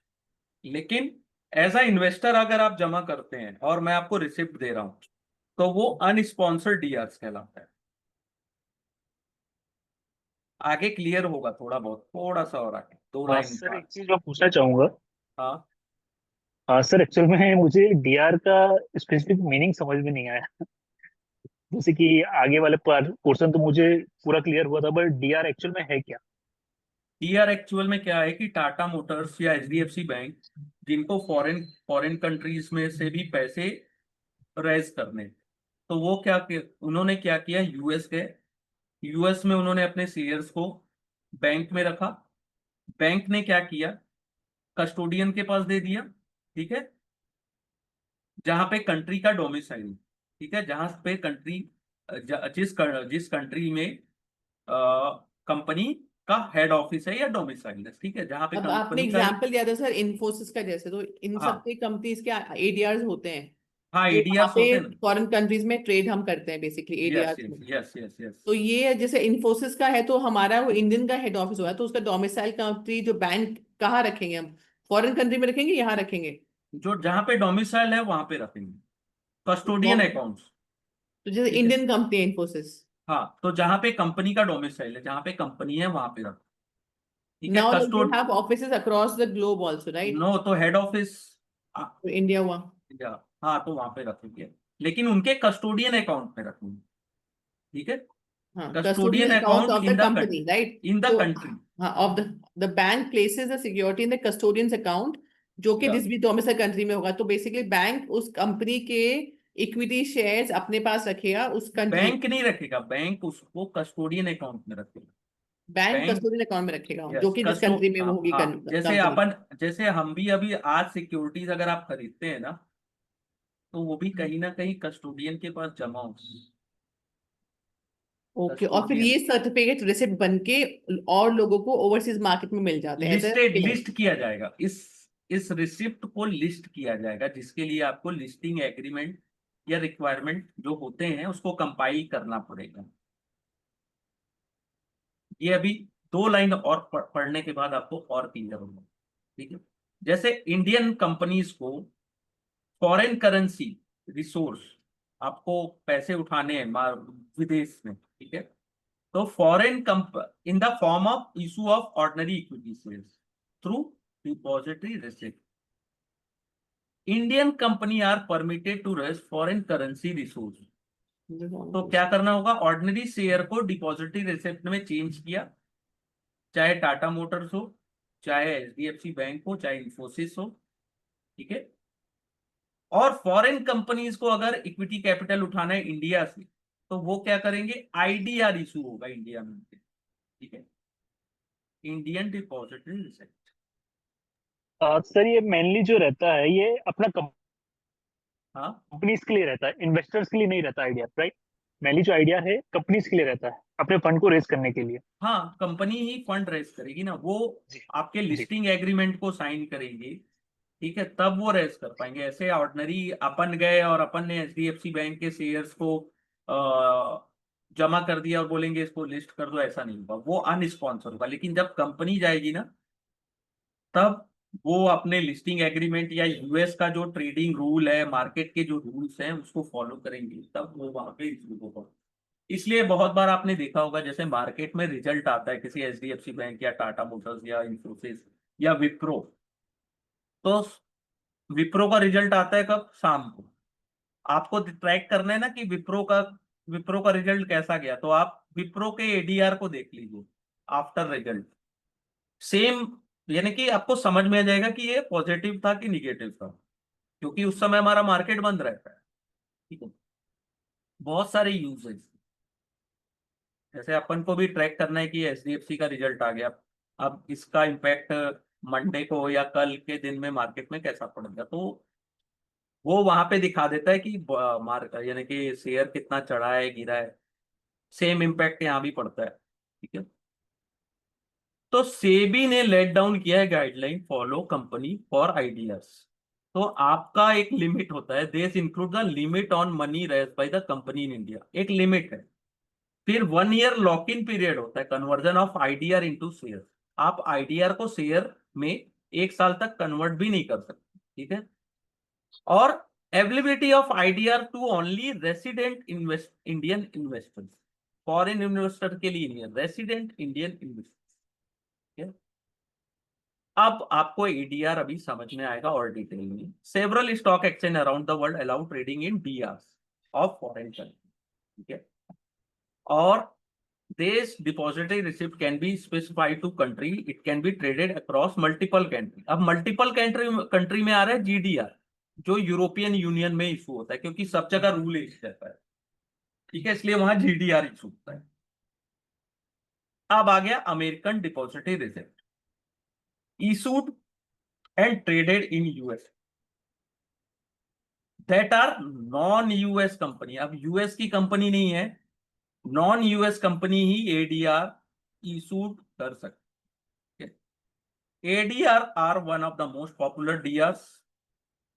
लेकिन एज अ इन्वेस्टर अगर आप जमा करते हैं और मैं आपको रिसिप्ट दे रहा हूं, तो वो अनस्पॉन्सर्ड डीआर कहलाता है। आगे क्लियर होगा थोड़ा बहुत, थोड़ा सा और आगे, दो हाँ लाइन सर, का। एक चीज मैं पूछना चाहूंगा। हाँ हाँ सर, एक्चुअल में मुझे डीआर का स्पेसिफिक मीनिंग समझ में नहीं आया। जैसे कि आगे वाले पोर्शन तो मुझे पूरा क्लियर हुआ था, बट डीआर एक्चुअल में है क्या? डीआर एक्चुअल में क्या है कि टाटा मोटर्स या एचडीएफसी बैंक, जिनको फॉरेन फॉरेन कंट्रीज में से भी पैसे रेज करने, तो वो उन्होंने क्या किया, यूएस गए, यूएस में उन्होंने अपने शेयर्स को बैंक में रखा, बैंक ने क्या किया, कस्टोडियन के पास दे दिया, ठीक है, जहां पे कंट्री का डोमिसाइल, ठीक है, जहां पे कंट्री जिस कंट्री में कंपनी का हेड ऑफिस है या डोमिसाइल है, ठीक है, जहां पे अब आपने कंपनी का एग्जाम्पल दिया था सर इन्फोसिस का, जैसे तो इन सब हाँ के कंपनीज के एडीआरस होते हैं हाँ जो वहां एडीआर पे होते हैं ना। फॉरेन कंट्रीज में ट्रेड हम करते हैं बेसिकली यस एडीआरस यस में। Yes yes yes. तो ये जैसे इन्फोसिस का है तो हमारा वो इंडियन का हेड ऑफिस होगा, तो उसका डोमिसाइल कंट्री जो बैंक कहाँ रखेंगे हम? फॉरेन कंट्री में रखेंगे, यहाँ रखेंगे? जो जहां पे डोमिसाइल है वहां पे रखेंगे कस्टोडियन डोम- अकाउंट्स, तो जैसे ठीक है। इंडियन कंपनी है इन्फोसिस, हाँ, तो जहां पे कंपनी का डोमिसाइल है, जहां पे कंपनी है वहां पे रखो, ठीक है। Now like they custodians have offices across the globe also, right? No, तो हेड ऑफिस, तो इंडिया हुआ। हाँ, तो वहां पे रखेंगे, लेकिन उनके कस्टोडियन अकाउंट में रखेंगे, ठीक है, हाँ, custodian custodian account account of the company, right? In the तो कंट्री। हाँ, of the bank places the security in the custodians account, जो कि या जिस भी डोमिसाइल कंट्री में होगा। तो बेसिकली बैंक उस कंपनी के इक्विटी शेयर्स अपने पास रखेगा उस कंट्री, बैंक नहीं रखेगा, बैंक उसको कस्टोडियन अकाउंट में रखेगा। बैंक बैंक, कस्टोडियन अकाउंट में रखेगा जो यस कि जिस कस्टो कंट्री में वो हाँ होगी हाँ, जैसे कंपनी। अपन, जैसे हम भी अभी आज सिक्योरिटीज अगर आप खरीदते हैं ना, तो वो भी कहीं ना कहीं कस्टोडियन के पास जमा होती है। ओके, और फिर कस्टोडियन ये सर्टिफिकेट रिसिप्ट बन के और लोगों को ओवरसीज मार्केट में मिल जाते हैं, ऐसा लिस्टेड, है? लिस्ट किया जाएगा, इस रिसिप्ट को लिस्ट किया जाएगा, जिसके लिए आपको लिस्टिंग एग्रीमेंट या रिक्वायरमेंट जो होते हैं उसको कंपाइल करना पड़ेगा। ये अभी दो लाइन और पढ़ने के बाद आपको और क्लियर होगा। ठीक है, जैसे इंडियन कंपनीज को फॉरेन करेंसी रिसोर्स, आपको पैसे उठाने हैं विदेश में, ठीक है, तो foreign comp in the form of issue of ordinary equity shares through depository receipt, Indian company are permitted to raise foreign currency resource. तो क्या करना होगा, ऑर्डिनरी शेयर को डिपॉजिटरी रिसिप्ट में चेंज किया, चाहे टाटा मोटर्स हो, चाहे एचडीएफसी बैंक हो, चाहे इंफोसिस हो, ठीक है। और फॉरेन कंपनीज को अगर इक्विटी कैपिटल उठाना है इंडिया से, तो वो क्या करेंगे, आईडीआर इशू होगा इंडिया में, ठीक है, इंडियन डिपॉजिटरी रिसिप्ट। सर ये मेनली जो रहता है ये अपना हाँ कंपनीज के लिए रहता है, इन्वेस्टर्स के लिए नहीं रहता आइडिया, राइट? मेनली जो आइडिया है कंपनीज के लिए रहता है, अपने फंड को रेज करने के लिए। हाँ, कंपनी ही फंड रेज करेगी ना, वो जी आपके जी। लिस्टिंग एग्रीमेंट को साइन करेंगे, ठीक है, तब वो रेज कर पाएंगे। ऐसे ऑर्डिनरी अपन गए और अपन ने एचडीएफसी बैंक के शेयर्स को जमा कर दिया और बोलेंगे इसको लिस्ट कर दो, ऐसा नहीं होगा, वो अनस्पॉन्सर होगा। लेकिन जब कंपनी जाएगी ना, तब वो अपने लिस्टिंग एग्रीमेंट या यूएस का जो ट्रेडिंग रूल है, मार्केट के जो रूल्स हैं उसको फॉलो करेंगे, तब वो वहां पे इशू होगा। इसलिए बहुत बार आपने देखा होगा, जैसे मार्केट में रिजल्ट आता है किसी एचडीएफसी बैंक या टाटा मोटर्स या इंफोसिस या विप्रो, तो विप्रो का रिजल्ट आता है कब, शाम को। आपको ट्रैक करना है ना कि विप्रो का रिजल्ट कैसा गया, तो आप विप्रो के एडीआर को देख लीजिए आफ्टर रिजल्ट, सेम, यानी कि आपको समझ में आ जाएगा कि ये पॉजिटिव था कि निगेटिव था, क्योंकि उस समय हमारा मार्केट बंद रहता है। ठीक है, बहुत सारे यूज है इसके। जैसे अपन को भी ट्रैक करना है कि एचडीएफसी का रिजल्ट आ गया, अब इसका इम्पैक्ट मंडे को या कल के दिन में मार्केट में कैसा पड़ेगा, तो वो वहां पे दिखा देता है कि मार्क, यानी कि शेयर कितना चढ़ा है गिरा है, सेम इम्पैक्ट यहाँ भी पड़ता है। ठीक है, तो सेबी ने लेट डाउन किया है guideline follow company for ideas. तो आपका एक लिमिट होता है, this include the limit on money raise by the company in India, एक लिमिट है। फिर 1 ईयर लॉक इन पीरियड होता है, conversion of IDR into share. आप आईडीआर को शेयर में 1 साल तक कन्वर्ट भी नहीं कर सकते, ठीक है। और availability of IDR to only resident invest Indian investors, foreign investor के लिए नहीं है, रेसिडेंट इंडियन इन्वेस्टर्स। अब आपको एडीआर अभी समझ में आएगा और डिटेल में। Several stock exchange around the world allow trading in DR of foreign country, ठीक है। और this depository receipt can be specified to country, it can be traded across multiple country। अब मल्टीपल कंट्री में आ रहा है जीडीआर, जो यूरोपियन यूनियन में इशू होता है, क्योंकि सब जगह रूल एक रहता है, ठीक है, इसलिए वहां जीडीआर इशू होता है। अब आ गया American depository receipt, issued and traded in US, that are non US company. अब यूएस की कंपनी नहीं है, नॉन यूएस कंपनी ही एडीआर इशूड कर सकती है। ADR are one of the most popular DRs.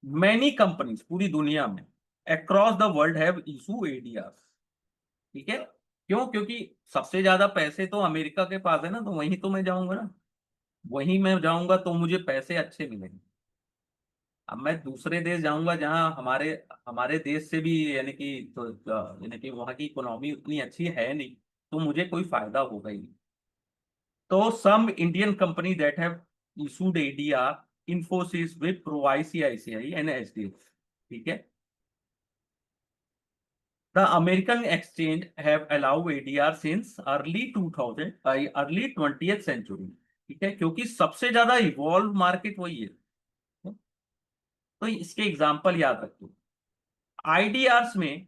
Many companies पूरी दुनिया में across the world have issue ADRs, ठीक है। क्यों, क्योंकि सबसे ज्यादा पैसे तो अमेरिका के पास है ना, तो वहीं तो मैं जाऊंगा ना, वहीं मैं जाऊंगा तो मुझे पैसे अच्छे मिलेंगे। अब मैं दूसरे देश जाऊंगा जहां हमारे हमारे देश से भी, यानी कि तो यानी कि वहां की इकोनॉमी उतनी अच्छी है नहीं, तो मुझे कोई फायदा होगा ही नहीं। तो some Indian company that have issued ADR, Infosys, Wipro, ICICI and HDFC, ठीक है। The American exchange have allow ADR since early 2000, early 20th century, ठीक है, क्योंकि सबसे ज्यादा इवॉल्व मार्केट वही है। तो इसके एग्जांपल याद रखो, आईडीआर्स में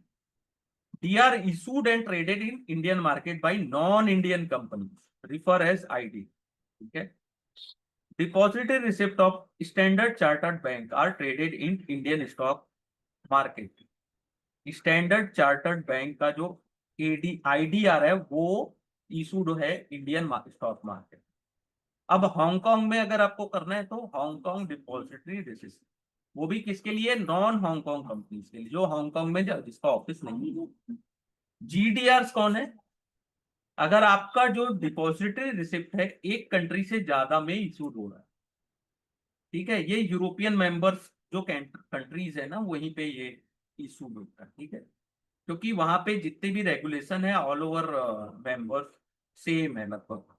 DR issued and traded in Indian market by non Indian companies refer as ID, ठीक है। Depository receipt of Standard Chartered bank are traded in Indian stock market. Standard Chartered bank का जो एडी आईडीआर है वो इशूड है इंडियन स्टॉक मार्केट। अब हांगकांग में अगर आपको करना है तो हांगकांग डिपॉजिटरी रिसिप्ट, वो भी किसके लिए, नॉन हांगकांग कंपनीज के लिए, जो हांगकांग में जिसका ऑफिस नहीं है। जीडीआर कौन है, अगर आपका जो डिपॉजिटरी रिसिप्ट है एक कंट्री से ज्यादा में इशूड हो रहा है, ठीक है, ये यूरोपियन मेंबर्स जो कंट्रीज है ना वहीं पे ये इशूड होता है, ठीक है, क्योंकि वहां पे जितने भी रेगुलेशन है ऑल ओवर मेंबर्स सेम है लगभग।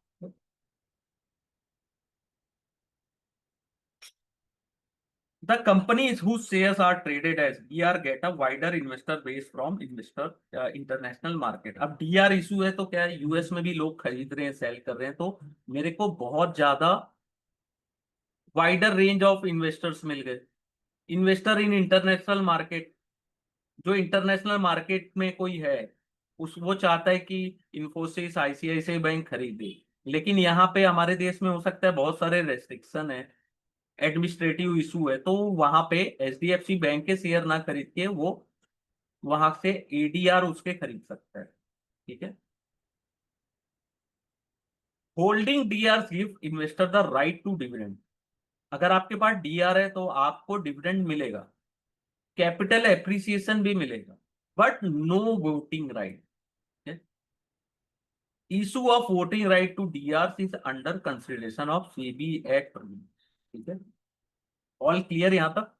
The companies whose shares are traded as DR get a wider investor base from investor international market। अब डीआर इशू है तो क्या है, यूएस में भी लोग खरीद रहे हैं सेल कर रहे हैं, तो मेरे को बहुत ज्यादा वाइडर रेंज ऑफ इन्वेस्टर्स मिल गए। इन्वेस्टर इन इंटरनेशनल मार्केट, जो इंटरनेशनल मार्केट में कोई है उस वो चाहता है कि इन्फोसिस आईसीआईसीआई बैंक खरीदे, लेकिन यहाँ पे हमारे देश में हो सकता है बहुत सारे रेस्ट्रिक्शन है, एडमिनिस्ट्रेटिव इशू है, तो वहां पे एचडीएफसी बैंक के शेयर ना खरीद के वो वहां से एडीआर उसके खरीद सकता है, ठीक है। Holding DR give investor the right to dividend, अगर आपके पास डीआर है तो आपको डिविडेंड मिलेगा, कैपिटल एप्रिसिएशन भी मिलेगा, but no voting right. Issue of voting right to DR is under consideration of SEBI act, ठीक है। ऑल क्लियर यहां तक?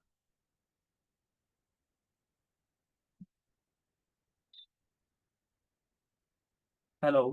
हेलो।